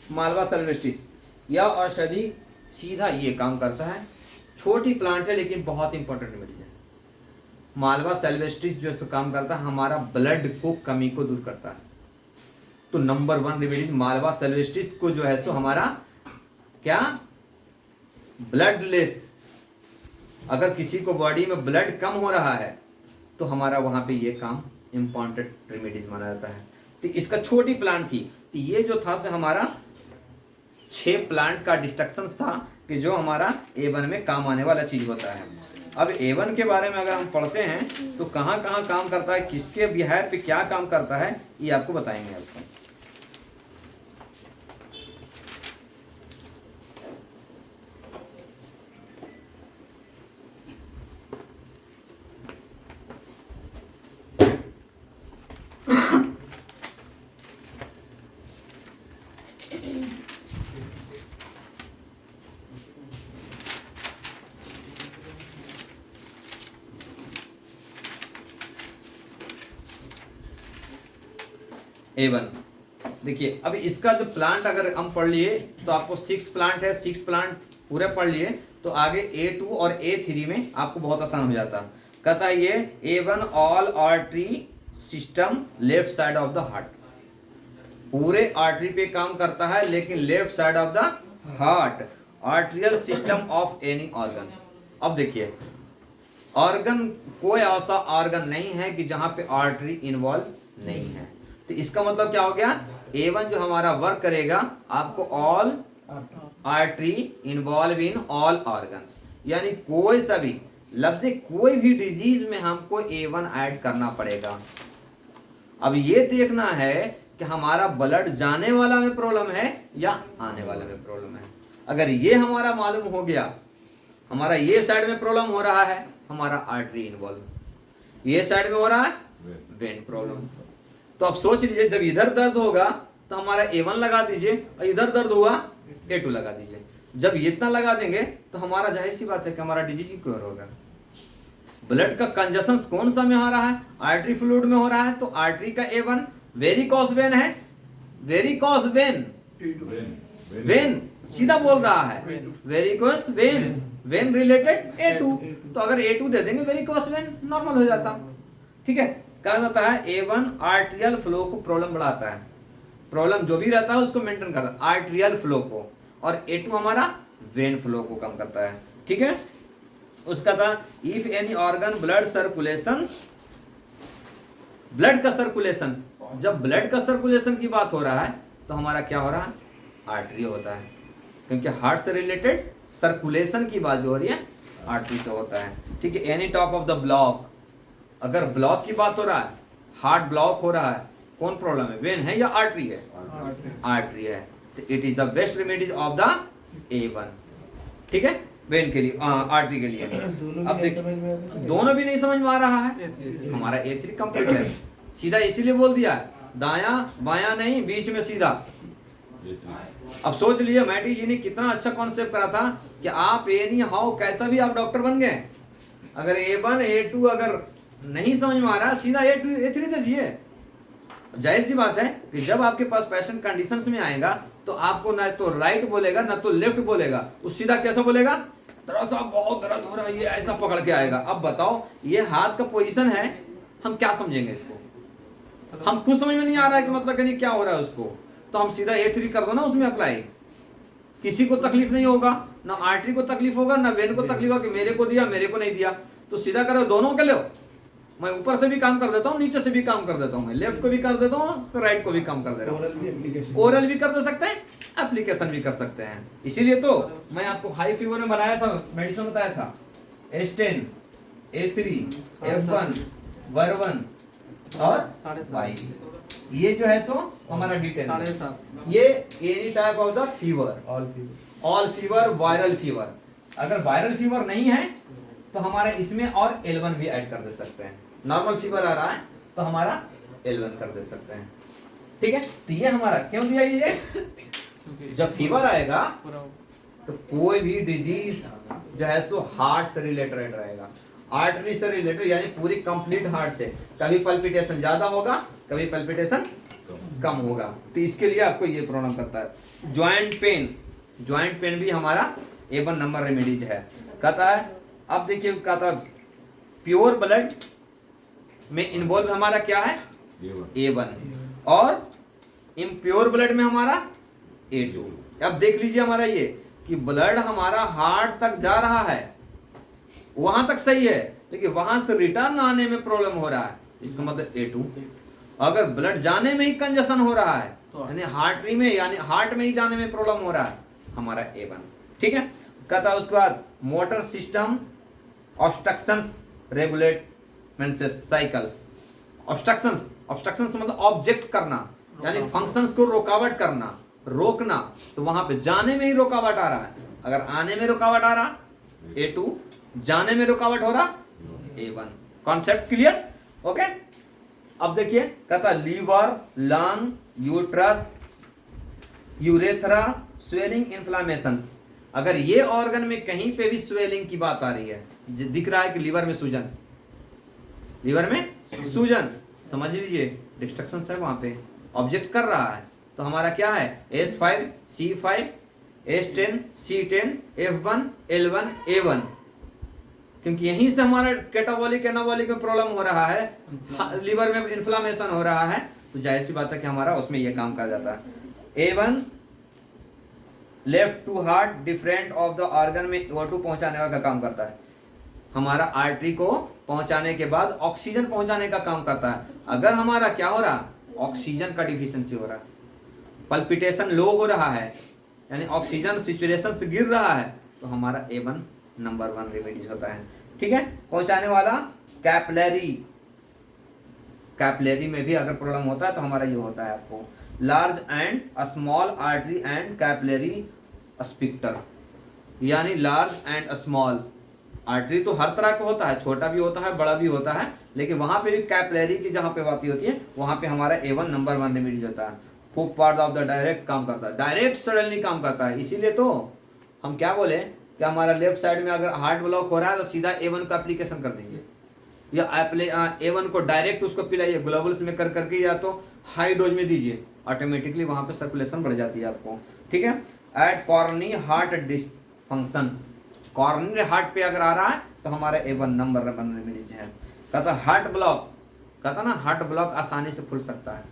मालवा सिल्वेस्ट्रिस, यह औषधि सीधा ये काम करता है। छोटी प्लांट है लेकिन बहुत इंपॉर्टेंट रेमेडीज है। मालवा सिल्वेस्ट्रिस जो है काम करता है, हमारा ब्लड को कमी को दूर करता है। तो नंबर 1 रेमेडीज मालवा सिल्वेस्ट्रिस को जो है सो हमारा क्या, ब्लडलेस, अगर किसी को बॉडी में ब्लड कम हो रहा है तो हमारा वहां पे ये काम इंपॉर्टेंट रेमेडीज माना जाता है। तो इसका छोटी प्लांट थी, तो ये जो था से हमारा 6 प्लांट का डिस्ट्रक्शन था कि जो हमारा A1 में काम आने वाला चीज होता है। अब A1 के बारे में अगर हम पढ़ते हैं तो कहाँ कहाँ काम करता है, किसके बिहेव पे क्या काम करता है, ये आपको बताएंगे आपको। A1 देखिए, अब इसका जो प्लांट अगर हम पढ़ लिए तो आपको 6 प्लांट है, 6 प्लांट पूरे पढ़ लिए तो आगे A2 और A3 में आपको बहुत आसान हो जाता। कहता है ये A1 all artery system left side of the heart, पूरे आर्टरी पे काम करता है लेकिन left side of the heart, arterial system of any organ. अब देखिए, ऑर्गन, कोई ऐसा ऑर्गन नहीं है कि जहां पे आर्टरी इन्वॉल्व नहीं है। तो इसका मतलब क्या हो गया, A1 जो हमारा वर्क करेगा आपको all artery involve in all organs, यानी कोई सा भी लफ्ज कोई भी डिजीज में हमको A1 ऐड करना पड़ेगा। अब ये देखना है कि हमारा ब्लड जाने वाला में प्रॉब्लम है या आने वाले में प्रॉब्लम है। अगर ये हमारा मालूम हो गया, हमारा ये साइड में प्रॉब्लम हो रहा है, हमारा आर्टरी इन्वॉल्व, ये साइड में हो रहा है वेन प्रॉब्लम, तो आप सोच लीजिए जब इधर दर्द होगा तो हमारा A1 लगा दीजिए और इधर दर्द हुआ A2 लगा दीजिए। जब इतना लगा देंगे तो हमारा जाहिर सी बात है कि हमारा डिजीज क्योर होगा। ब्लड का कंजशन कौन सा में हो रहा है? आर्टरी फ्लूइड में हो रहा है, तो आर्टरी का A1 वेरिकोस वेन है, वेरिकोस वेन, वेन सीधा बोल रहा है, varicose when, when related A2, तो अगर A2 दे देंगे वेरिकोस वेन नॉर्मल हो जाता। ठीक है, कहा जाता है A1 आर्टरियल फ्लो को प्रॉब्लम बढ़ाता है, प्रॉब्लम जो भी रहता है उसको मेंटेन करता है आर्टरियल फ्लो को, और A2 हमारा वेन फ्लो को कम करता है। ठीक है, उसका था if any organ blood circulation, blood का सर्कुलेशन, जब ब्लड का सर्कुलेशन की बात हो रहा है तो हमारा क्या हो रहा है? आर्टरी होता है, क्योंकि हार्ट से रिलेटेड सर्कुलेशन की बात जो हो रही है आर्टरी से होता है। ठीक है, any top of the block, अगर ब्लॉक की बात हो रहा है, हार्ट ब्लॉक हो रहा है, कौन प्रॉब्लम है? वेन है या आर्टरी है? आर्टरी है, तो it is the best remedies of the A1। ठीक है, वेन के लिए, आर्टरी के लिए। अब देखिए दोनों भी नहीं समझ में आ रहा है, हमारा A3 कंप्लीट है, सीधा इसीलिए बोल दिया दाया बाया नहीं, बीच में सीधा। अब सोच लिए मैटी जी ने कितना अच्छा कॉन्सेप्ट करा था कि आप एनी हाउ कैसा भी आप डॉक्टर बन गए, अगर A1 A2 अगर नहीं समझ में आ रहा सीधा A2 A3 दे दिए। जाहिर सी बात है कि जब आपके पास पेशेंट कंडीशंस में आएगा तो आपको ना तो राइट बोलेगा ना तो लेफ्ट बोलेगा, वो सीधा कैसा बोलेगा? दर्द साहब बहुत दर्द हो रहा है, ये ऐसा पकड़ के आएगा। अब बताओ ये हाथ का पोजीशन है, हम क्या समझेंगे इसको? हम खुद समझ में नहीं आ रहा है कि मतलब नहीं क्या हो रहा है उसको, तो हम सीधा A3 कर दो ना उसमें अप्लाई, किसी को तकलीफ नहीं होगा, ना आर्टरी को तकलीफ होगा ना वेन को तकलीफ होगा कि मेरे को दिया मेरे को नहीं दिया, तो सीधा करो दोनों के लो। मैं ऊपर से भी काम कर देता हूँ, नीचे से भी काम कर देता हूँ, मैं लेफ्ट को भी कर देता हूँ, राइट को भी काम कर दे रहा हूँ, ओरल भी कर दे सकते हैं, एप्लीकेशन भी कर सकते हैं। इसीलिए तो मैं आपको हाई फीवर में बनाया था, मेडिसिन बताया था S10 A3 F1 वर्वन और वाई, ये जो है सो हमारा D10, ये any type of the fever, all fever, viral fever. अगर वायरल फीवर नहीं है तो हमारे इसमें और L1 भी ऐड कर दे सकते हैं। नॉर्मल फीवर आ रहा है तो हमारा L1 कर दे सकते हैं। ठीक है, तो ये हमारा क्यों दिया ये? जब फीवर आएगा तो कोई भी डिजीज जो है सो हार्ट से रिलेटेड रहेगा, आर्टरी से रिलेटेड, यानी पूरी कंप्लीट हार्ट से। कभी पल्पिटेशन ज्यादा होगा, कभी पल्पिटेशन कम होगा, तो इसके लिए आपको ये प्रॉब्लम करता है। ज्वाइंट पेन, ज्वाइंट पेन भी हमारा A1 नंबर रेमेडीज है। कहता है अब देखिए, कहता प्योर ब्लड में इन्वॉल्व हमारा क्या है? A1, और इम्प्योर ब्लड में हमारा A2। अब देख लीजिए हमारा ये कि ब्लड हमारा हार्ट तक जा रहा है, वहां तक सही है, लेकिन वहां से रिटर्न आने में प्रॉब्लम हो रहा है, इसका मतलब A2। अगर ब्लड जाने में ही कंजशन हो रहा है, यानी हार्टरी में, यानी हार्ट में ही जाने में प्रॉब्लम हो रहा है, हमारा A1। ठीक है, कहता है उसके बाद मोटर सिस्टम ऑब्स्ट्रक्शंस रेगुलेटमेंट से साइकिल्स। ऑब्स्ट्रक्शंस, ऑब्स्ट्रक्शंस मतलब ऑब्जेक्ट करना, यानी फंक्शंस को रुकावट करना, रोकना, तो वहां पे जाने में ही रुकावट आ रहा है। अगर आने में रुकावट आ रहा A2, जाने में रुकावट हो रहा A1। Concept clear? ओके। अब देखिए कहता liver, lung, uterus, urethra, swelling, inflammations. अगर ये ऑर्गन में कहीं पे भी स्वेलिंग की बात आ रही है, दिख रहा है कि लीवर में सूजन, लीवर में सूजन, समझ लीजिए डिस्ट्रक्शन है वहां पे, ऑब्जेक्ट कर रहा है, तो हमारा क्या है? S5 C5 S10 C10 F1 L1 A1, क्योंकि यहीं से हमारा कैटाबॉलिक एनाबॉलिक में प्रॉब्लम हो रहा है, लीवर में इन्फ्लामेशन हो रहा है, तो जाहिर सी बात है कि हमारा उसमें यह काम करा जाता है। A1 left to heart different of the organ में O2 पहुंचाने का काम करता है, हमारा आर्टरी को पहुंचाने के बाद ऑक्सीजन पहुंचाने का काम करता है। अगर हमारा क्या हो रहा, ऑक्सीजन का डिफिशियंसी हो रहा है, पल्पिटेशन लो हो रहा है, यानी ऑक्सीजन सिचुएशन से गिर रहा है, तो हमारा A1 नंबर 1 रेमेडीज होता है। ठीक है, पहुंचाने वाला कैपिलरी, कैपिलरी में भी अगर प्रॉब्लम होता है तो हमारा ये होता है आपको large and small artery and capillary sphincter, यानी लार्ज एंड स्मॉल आर्टरी तो हर तरह का होता है, छोटा भी होता है, बड़ा भी होता है, लेकिन वहां पे भी कैपिलरी की जहां पे बात होती है वहां पे हमारा A1 नंबर 1 रेमेडीज होता है। Hook part of the direct काम करता है, डायरेक्ट सडनली काम करता है। इसीलिए तो हम क्या बोले कि हमारा लेफ्ट साइड में अगर हार्ट ब्लॉक हो रहा है तो सीधा A1 का एप्लीकेशन कर देंगे, या A1 को डायरेक्ट उसको पिलाइए ग्लोबुलस में कर करके, या तो हाई डोज में दीजिए, ऑटोमेटिकली वहां पे सर्कुलेशन बढ़ जाती है आपको। ठीक है। At coronary heart dysfunctions, coronary heart पे अगर आ रहा है तो हमारा A1 नंबर 1 मरीज है। कहता हार्ट ब्लॉक, कहता ना हार्ट ब्लॉक आसानी से खुल सकता है,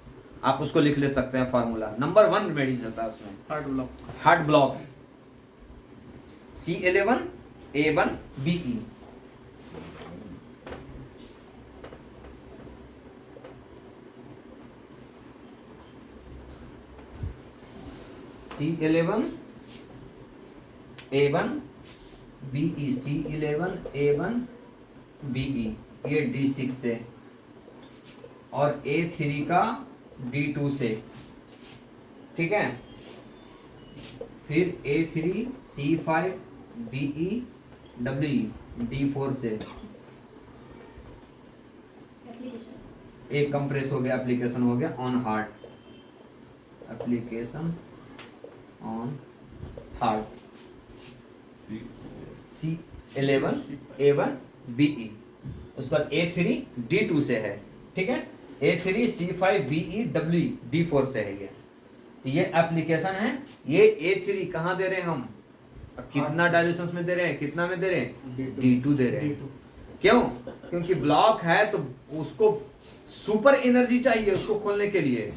आप उसको लिख ले सकते हैं फॉर्मूला, नंबर 1 मेडिसिन होता है उसमें heart block C11 A1 BE। C11 A1 BE, C11 A1 BE ये D6 से, और A3 का D2 से। ठीक है। फिर A3 C5 BE WE D4 से। एक कंप्रेस हो गया, एप्लीकेशन हो गया on heart, application on heart C11 A1 BE। उसके बाद A3 D2 से है। ठीक है। A3 C5 BE WE D4 से है ये एप्लीकेशन है। ये A3 कहाँ दे रहे हैं हम, कितना डायल्यूशन में दे रहे हैं, कितना में दे रहे हैं, D2 दे रहे हैं। क्यों? क्योंकि ब्लॉक है तो उसको सुपर एनर्जी चाहिए उसको खोलने के लिए,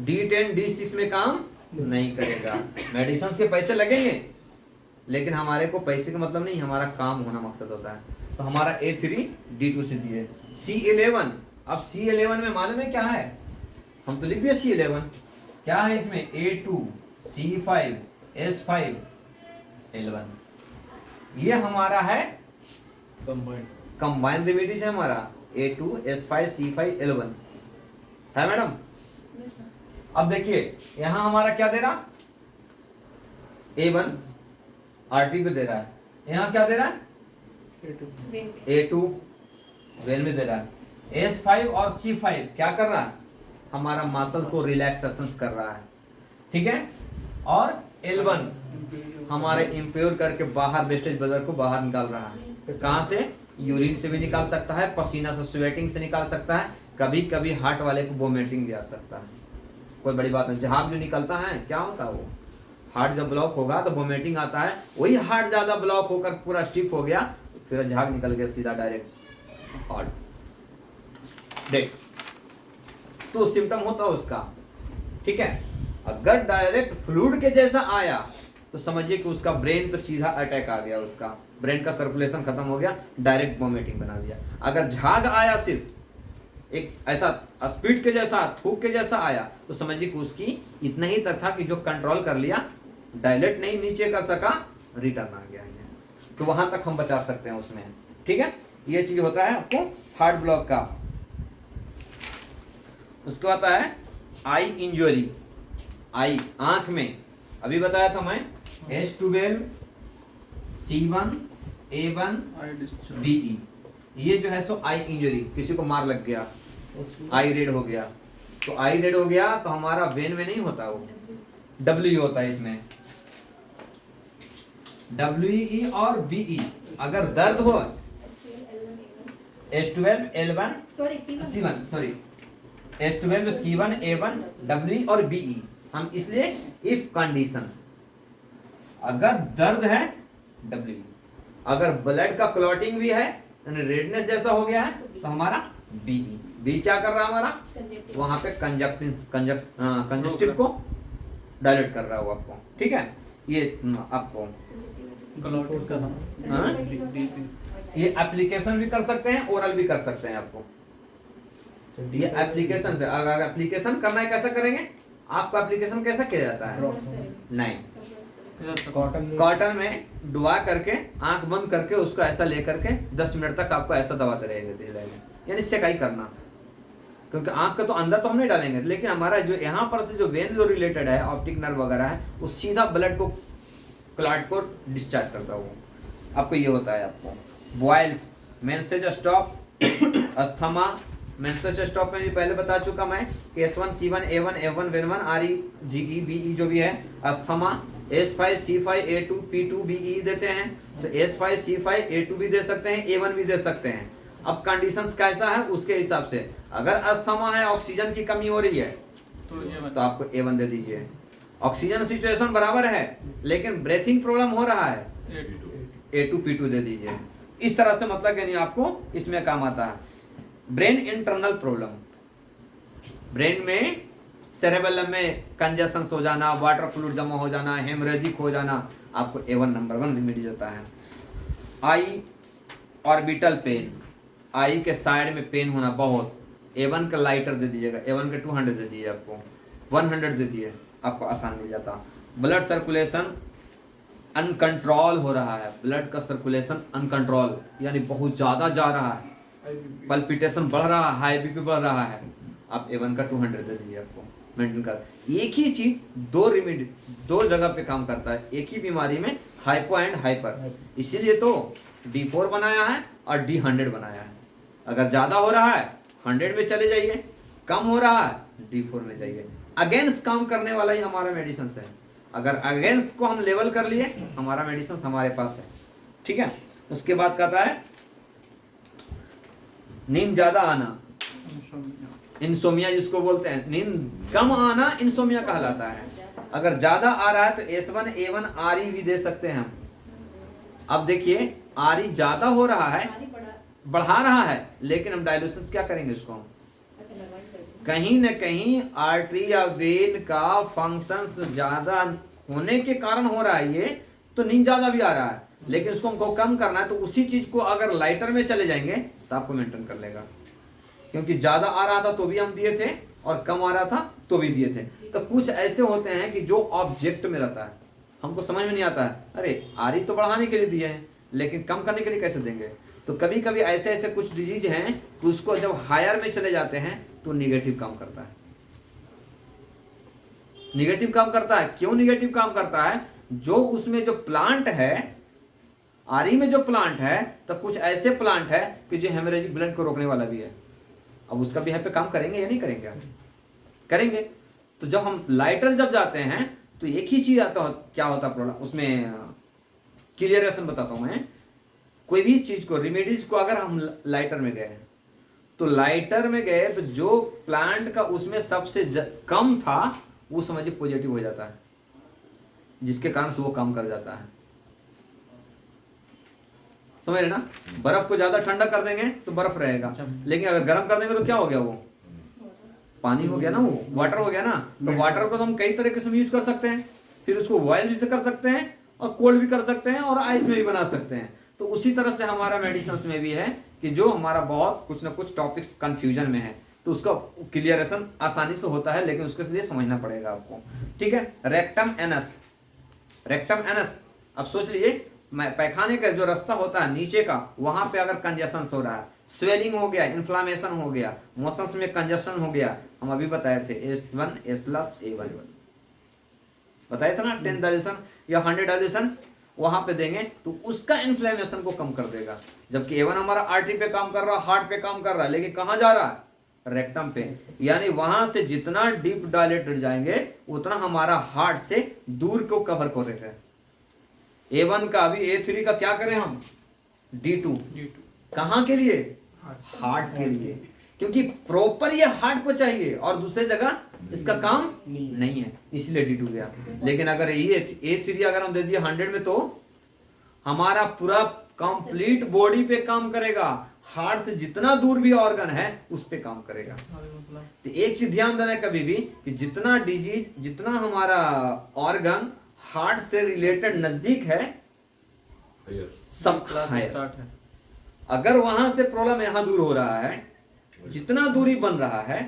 D10 D6 में काम नहीं करेगा। मेडिसिन के पैसे लगेंगे लेकिन हमारे को पैसे का मतलब नहीं, हमारा काम होना मकसद होता है। तो हमारा A3 D2 से दिए। C11, अब C11 में मालूम है क्या है, हम तो लिख दिए C11, क्या है इसमें A2 C5 S5 L1। ये हमारा है कंबाइंड रेमेडीज है हमारा A2 S5 C5 L1 है मैडम। अब देखिए यहां हमारा क्या दे रहा, A1 RT पे दे रहा है, यहां क्या दे रहा है A2 वेन में दे रहा है, S5 और C5 क्या कर रहा है, हमारा मसल को रिलैक्सेशन कर रहा है। ठीक है। और L1 हमारे इम्प्योर करके बाहर वेस्टेज बदर को बाहर निकाल रहा है। कहां से, यूरिन से भी निकाल सकता है, पसीना से स्वेटिंग से निकाल सकता है, कभी कभी हार्ट वाले को वोमिटिंग भी आ सकता है, कोई बड़ी बात नहीं। झाग जो निकलता है क्या होता है, वो हार्ट जब ब्लॉक होगा तो वोमिटिंग आता है, वही हार्ट ज्यादा ब्लॉक होकर पूरा स्टिफ हो गया फिर झाग निकल गया सीधा डायरेक्ट हार्ट देख, तो सिम्टम होता है उसका। ठीक है। अगर डायरेक्ट फ्लूइड के जैसा आया तो समझिए कि उसका ब्रेन पे सीधा अटैक आ गया, उसका ब्रेन का सर्कुलेशन खत्म हो गया, डायरेक्ट वोमिटिंग बना दिया। अगर झाग आया सिर्फ एक ऐसा स्पीड के जैसा, थूक के जैसा आया तो समझिए कि उसकी इतना ही तक था कि जो कंट्रोल कर लिया, डायलेट नहीं नीचे कर सका, रिटर्न आ गया। तो वहां तक हम बचा सकते हैं उसमें। ठीक है। ये चीज होता है आपको हार्ट ब्लॉक का। उसके बाद है आई इंजरी, आई आंख में, अभी बताया था मैं H12 C1 A1 BE, ये जो है सो आई इंजरी, किसी को मार लग गया, आई रेड हो गया, तो आई रेड हो गया तो हमारा वेन में नहीं होता, वो WE होता है इसमें, WE और BE। अगर दर्द हो H12 L1 C1 sorry H12 C1 A1 WE और BE, हम इसलिए इफ कंडीशंस, अगर दर्द है WE, अगर ब्लड का क्लॉटिंग भी है रेडनेस जैसा हो गया है तो हमारा BE। बी क्या कर रहा है हमारा, वहां पे कंजस्टिव को डायलेट कर रहा है वो आपको। ठीक है। ये आपको ये एप्लीकेशन भी कर सकते हैं, ओरल भी कर सकते हैं आपको। ये एप्लीकेशन से, अगर एप्लीकेशन करना है कैसा करेंगे, आपका एप्लीकेशन कैसा किया जाता है, नहीं कॉटन में डुबा करके आंख बंद करके उसको ऐसा लेकर के 10 मिनट तक आपको ऐसा दबाते रहेंगे, यानी इससे कहीं करना, क्योंकि आंख का तो अंदर तो हम नहीं डालेंगे, लेकिन हमारा जो यहाँ पर से जो वेन जो रिलेटेड है, ऑप्टिक नर्व वगैरह है, वो सीधा ब्लड को क्लॉट को डिस्चार्ज करता है वो। आपको ये होता है आपको boils, menses stop, asthma, menses stop में भी पहले बता चुका मैं कि S1 C1 A1 F1 Ven1 RE GE BE जो भी है, asthma S5 C5 A2 P2 BE देते हैं, तो S5 C5 A2 भी दे सकते हैं, A1 भी दे सकते हैं। अब कंडीशंस कैसा है उसके हिसाब से, अगर अस्थमा है, ऑक्सीजन की कमी हो रही है तो आपको A1 दे दीजिए। ऑक्सीजन सिचुएशन बराबर है लेकिन ब्रीथिंग प्रॉब्लम हो रहा है, A2 P2 दे दीजिए। इस तरह से मतलब यानी आपको इसमें काम आता है। ब्रेन इंटरनल प्रॉब्लम, ब्रेन में सेरेबेलम में कंजेशन हो जाना, वाटर फ्लूइड जमा हो जाना, हेमरेजिक हो जाना, आपको A1 नंबर 1 रेमेडी होता है। आई ऑर्बिटल पेन, आई के साइड में पेन होना बहुत, A1 का लाइटर दे दीजिएगा, A1 के 200 दे दीजिए, आपको 100 दे दिए, आपको आसान मिल जाता। ब्लड सर्कुलेशन अनकंट्रोल हो रहा है, ब्लड का सर्कुलेशन अनकंट्रोल यानी बहुत ज्यादा जा रहा है, पल्पिटेशन बढ़ रहा है, हाई बीपी बढ़ रहा है, आप A1 का 200 दे दीजिए, आपको मेंटेन कर। एक ही चीज दो रेमेडी दो जगह पे काम करता है, एक ही बीमारी में हाइपो एंड हाइपर, इसीलिए तो D4 बनाया है और D100 बनाया है। अगर ज्यादा हो रहा है 100 में चले जाइए, कम हो रहा है D4 में जाइए। अगेंस्ट काम करने वाला ही हमारा मेडिसिन है, अगर अगेंस्ट को हम लेवल कर लिए हमारा मेडिसिन हमारे पास है, ठीक है। उसके बाद कहता है नींद ज्यादा आना, इंसोमिया जिसको बोलते हैं, नींद कम आना इंसोमिया कहलाता है। अगर ज्यादा आ रहा है तो S1 A1 RE भी दे सकते हैं हम। अब देखिए RE ज्यादा हो रहा है, बढ़ा रहा है, लेकिन हम डायल्यूशन क्या करेंगे उसको, कहीं न कहीं आर्टरी या वेन का फंक्शन ज्यादा होने के कारण हो रहा है, ये तो नींद ज्यादा भी आ रहा है, लेकिन उसको हमको कम करना है। तो उसी चीज को अगर लाइटर में चले जाएंगे तो आपको मेंटेन कर लेगा, क्योंकि ज्यादा आ रहा था तो भी हम दिए थे और कम आ रहा था तो भी दिए थे। तो कुछ ऐसे होते हैं कि जो ऑब्जेक्ट में रहता है, हमको समझ में नहीं आता है, अरे RE तो बढ़ाने के लिए दिए हैं लेकिन कम करने के लिए कैसे देंगे। तो कभी कभी ऐसे ऐसे कुछ डिजीज हैं कि उसको जब हायर में चले जाते हैं तो निगेटिव काम करता है, निगेटिव काम करता है। क्यों निगेटिव काम करता है, जो उसमें जो प्लांट है, RE में जो प्लांट है, तो कुछ ऐसे प्लांट है कि जो हेमरेजिक ब्लड को रोकने वाला भी है। अब उसका भी यहाँ पे काम करेंगे या नहीं करेंगे, आप करेंगे। तो जब हम लाइटर जब जाते हैं तो एक ही चीज आता क्या होता प्रॉब्लम उसमें, क्लियरेशन बताता हूं मैं। कोई भी चीज को, रेमेडीज को अगर हम लाइटर में गए तो लाइटर में गए तो जो प्लांट का उसमें सबसे कम था वो समझिए पॉजिटिव हो जाता है, जिसके कारण से वो काम कर जाता है, समझ रहे ना। बर्फ को ज्यादा ठंडा कर देंगे तो बर्फ रहेगा, लेकिन अगर गर्म कर देंगे तो क्या हो गया, वो पानी हो गया ना, वो वाटर हो गया ना। तो वाटर को तो हम कई तरीके से यूज कर सकते हैं, फिर उसको बॉयल भी से कर सकते हैं और कोल्ड भी कर सकते हैं और आइस में भी बना सकते हैं। तो उसी तरह से हमारा मेडिसिन में भी है कि जो हमारा बहुत कुछ ना कुछ टॉपिक्स कंफ्यूजन में है तो उसका क्लियरेशन आसानी से होता है, लेकिन उसके लिए समझना पड़ेगा आपको, ठीक है। रेक्टम एनस, रेक्टम एनस, अब सोच लिए पैखाने का जो रास्ता होता है नीचे का, वहां पे अगर कंजेशन हो रहा है, स्वेलिंग हो गया, इन्फ्लामेशन हो गया, मोशंस में कंजेशन हो गया, हम अभी बताए थे S1 S+ A1 बताया था ना, 10 डायल्यूशन या 100 डायल्यूशन वहां पे देंगे तो उसका इन्फ्लेमेशन को कम कर देगा। जबकि A1 हमारा आर्टरी पे काम कर रहा है, हार्ट पे काम कर रहा है, लेकिन कहां जा रहा है, रेक्टम पे, यानी वहां से जितना डीप डायलेटेड जाएंगे उतना हमारा हार्ट से दूर को कवर करेगा। A1 का अभी A3 का क्या करें हम, D2 कहां के लिए, हार्ट के लिए, क्योंकि प्रॉपर ये हार्ट को चाहिए और दूसरे जगह इसका काम नहीं है, इसलिए D2 गया। लेकिन अगर ये A3 अगर हम दे दिए 100 में तो हमारा पूरा कंप्लीट बॉडी पे काम करेगा, हार्ट से जितना दूर भी ऑर्गन है उस पे काम करेगा। तो एक चीज ध्यान देना कभी भी कि जितना डिजीज, जितना हमारा ऑर्गन हार्ट से रिलेटेड नजदीक है सब हायर, अगर वहां से प्रॉब्लम यहां दूर हो रहा है, जितना दूरी बन रहा है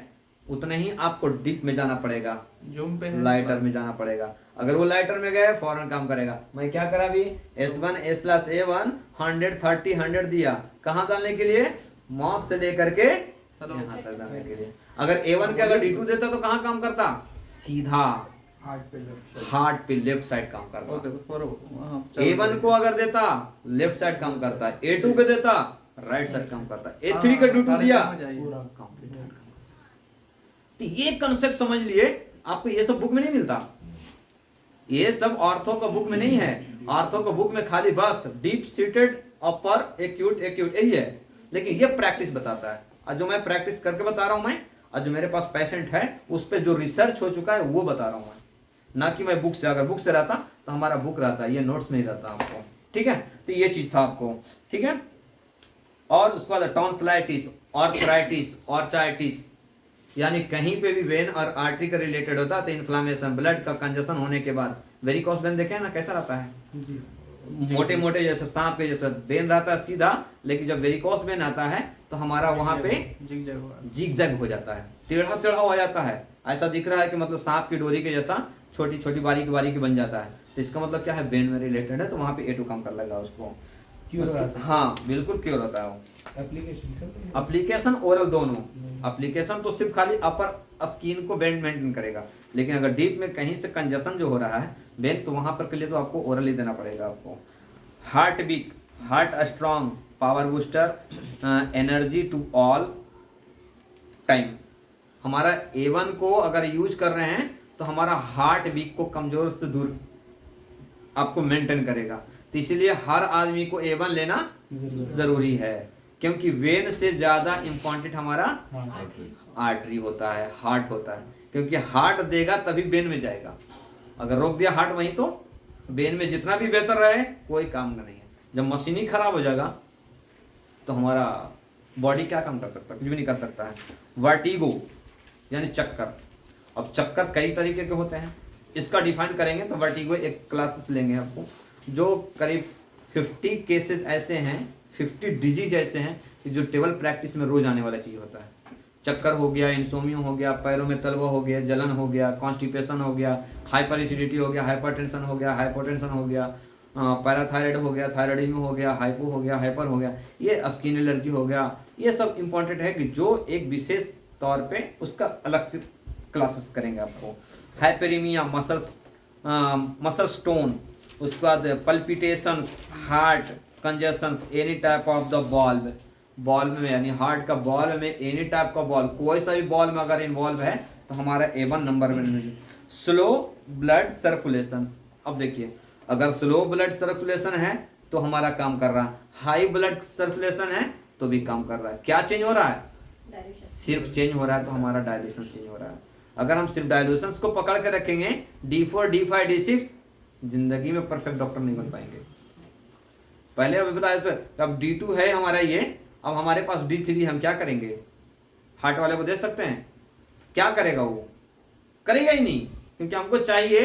उतना ही आपको डीप में जाना पड़ेगा, जूम पे लाइटर में जाना पड़ेगा। अगर वो लाइटर में गए फौरन काम करेगा। मैं क्या करा भी S1 S+ A1 130 100 दिया, कहां डालने के लिए, माउथ से लेकर के यहाँ तक डालने के लिए। अगर A1 के अगर D2 देता तो कहां काम करता, सीधा हार्ट पे लेफ्ट साइड काम करता। A1 को अगर देता लेफ्ट साइड काम करता है, A2 को देता राइट साइड काम करता है, A3 का D2 दिया कंप्लीट। तो ये कंसेप्ट समझ लिए, आपको ये सब बुक में नहीं मिलता, ये सब ऑर्थो का बुक में नहीं है। ऑर्थो का बुक में खाली बस डीप सीटेड अपर एक्यूट एक्यूट यही है, लेकिन ये प्रैक्टिस बताता है, और जो मैं प्रैक्टिस करके बता रहा हूँ मैं, और जो मेरे पास पेशेंट है उस पर जो रिसर्च हो चुका है वो बता रहा हूँ मैं, ना कि मैं बुक से। अगर बुक से रहता तो हमारा बुक रहता, ये नोट्स नहीं रहता आपको, ठीक है। तो ये चीज था आपको, ठीक है। और उसके बाद टॉन्सिलाइटिस, ऑर्थराइटिस, ऑर्चाइटिस, यानी कहीं पे भी वेन और आर्टरी का रिलेटेड होता है तो इन्फ्लामेशन, ब्लड का कंजेशन होने के बाद, वेरिकोस वेन देखे ना कैसा रहता है जी, मोटे मोटे जैसे सांप के जैसा वेन रहता है सीधा, लेकिन जब वेरिकोस वेन आता है तो हमारा वहां पे जिग-जैग हो जाता है, टेढ़ा टेढ़ा हो जाता है, ऐसा दिख रहा है कि मतलब सांप की डोरी के जैसा छोटी छोटी बारीक बारीक बन जाता है। तो इसका मतलब क्या है, वेन में रिलेटेड है, तो वहां पे A2 काम कर लेगा उसको, हाँ बिल्कुल क्योर होता है वो। एप्लीकेशन ओरल दोनों, एप्लीकेशन तो सिर्फ खाली अपर स्किन को बेंड मेंटेन करेगा, लेकिन अगर डीप में कहीं से कंजेशन जो हो रहा है बेंड, तो वहां पर के लिए तो आपको ओरल ही देना पड़ेगा आपको। Heart weak, heart strong, power booster, energy to all time. हमारा A1 को अगर यूज कर रहे हैं तो हमारा हार्ट वीक को कमजोर से दूर आपको मेंटेन करेगा। तो इसीलिए हर आदमी को A1 लेना जरूरी है, क्योंकि वेन से ज्यादा इम्पोर्टेंट हमारा आर्टरी होता है, हार्ट होता है, क्योंकि हार्ट देगा तभी वेन में जाएगा। अगर रोक दिया हार्ट वहीं तो वेन में जितना भी बेहतर रहे कोई काम का नहीं है। जब मशीन ही खराब हो जाएगा तो हमारा बॉडी क्या काम कर सकता है, कुछ भी नहीं कर सकता है। वर्टिगो यानी चक्कर। अब चक्कर कई तरीके के होते हैं, इसका डिफाइन करेंगे तो वर्टिगो एक क्लासेस लेंगे आपको, जो करीब 50 केसेस ऐसे हैं, 50 डिजीज ऐसे हैं कि जो टेबल प्रैक्टिस में रोज आने वाला चीज होता है। चक्कर हो गया, इंसोमियो हो गया, पैरों में तलवा हो गया, जलन हो गया, कॉन्स्टिपेशन हो गया, हाइपर एसिडिटी हो गया, हाइपरटेंशन हो गया, हाइपोटेंशन हो गया, पैराथायराइड हो गया, थायराइडिज्म हो गया, हाइपो हो गया, हाइपर हो गया, ये स्किन एलर्जी हो गया। ये सब इंपॉर्टेंट है कि जो एक विशेष तौर पे उसका अलग से क्लासेस करेंगे आपको। हाइपेरीमिया, मसल स्टोन, उसके बाद palpitations, heart congestions, any type of the valve में यानी हार्ट का बॉल्व में एनी टाइप का बॉल्व, कोई सा भी बॉल्व में अगर इन्वॉल्व है तो हमारा A1 नंबर में। स्लो ब्लड सर्कुलेशंस, अब देखिए अगर स्लो ब्लड सर्कुलेशन है तो हमारा काम कर रहा है, हाई ब्लड सर्कुलेशन है तो भी काम कर रहा है। क्या चेंज हो रहा है, सिर्फ चेंज हो रहा है, तो हमारा डायल्यूशन चेंज हो रहा है। अगर हम सिर्फ डायल्यूशंस को पकड़ के रखेंगे, D4, D5, D6, जिंदगी में परफेक्ट डॉक्टर नहीं बन पाएंगे। पहले अभी बताया तो अब D2 है हमारा ये, अब हमारे पास D3, हम क्या करेंगे, हार्ट वाले को दे सकते हैं, क्या करेगा वो, करेगा ही नहीं, क्योंकि हमको चाहिए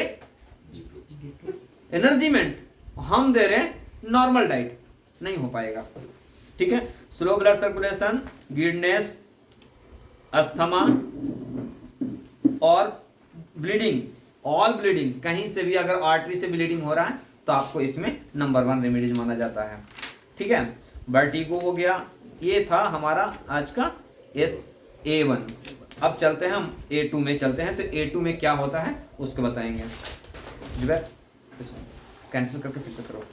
एनर्जीमेंट, हम दे रहे हैं नॉर्मल डाइट, नहीं हो पाएगा, ठीक है। स्लो ब्लड सर्कुलेशन, गिडनेस, अस्थमा और ब्लीडिंग, ऑल ब्लीडिंग, कहीं से भी अगर आर्टरी से ब्लीडिंग हो रहा है तो आपको इसमें नंबर 1 रेमेडीज माना जाता है, ठीक है। वर्टिगो हो गया, ये था हमारा आज का A1। अब चलते हैं हम A2 में चलते हैं, तो A2 में क्या होता है उसको बताएंगे। जुबैर कैंसिल करके फिर से करो।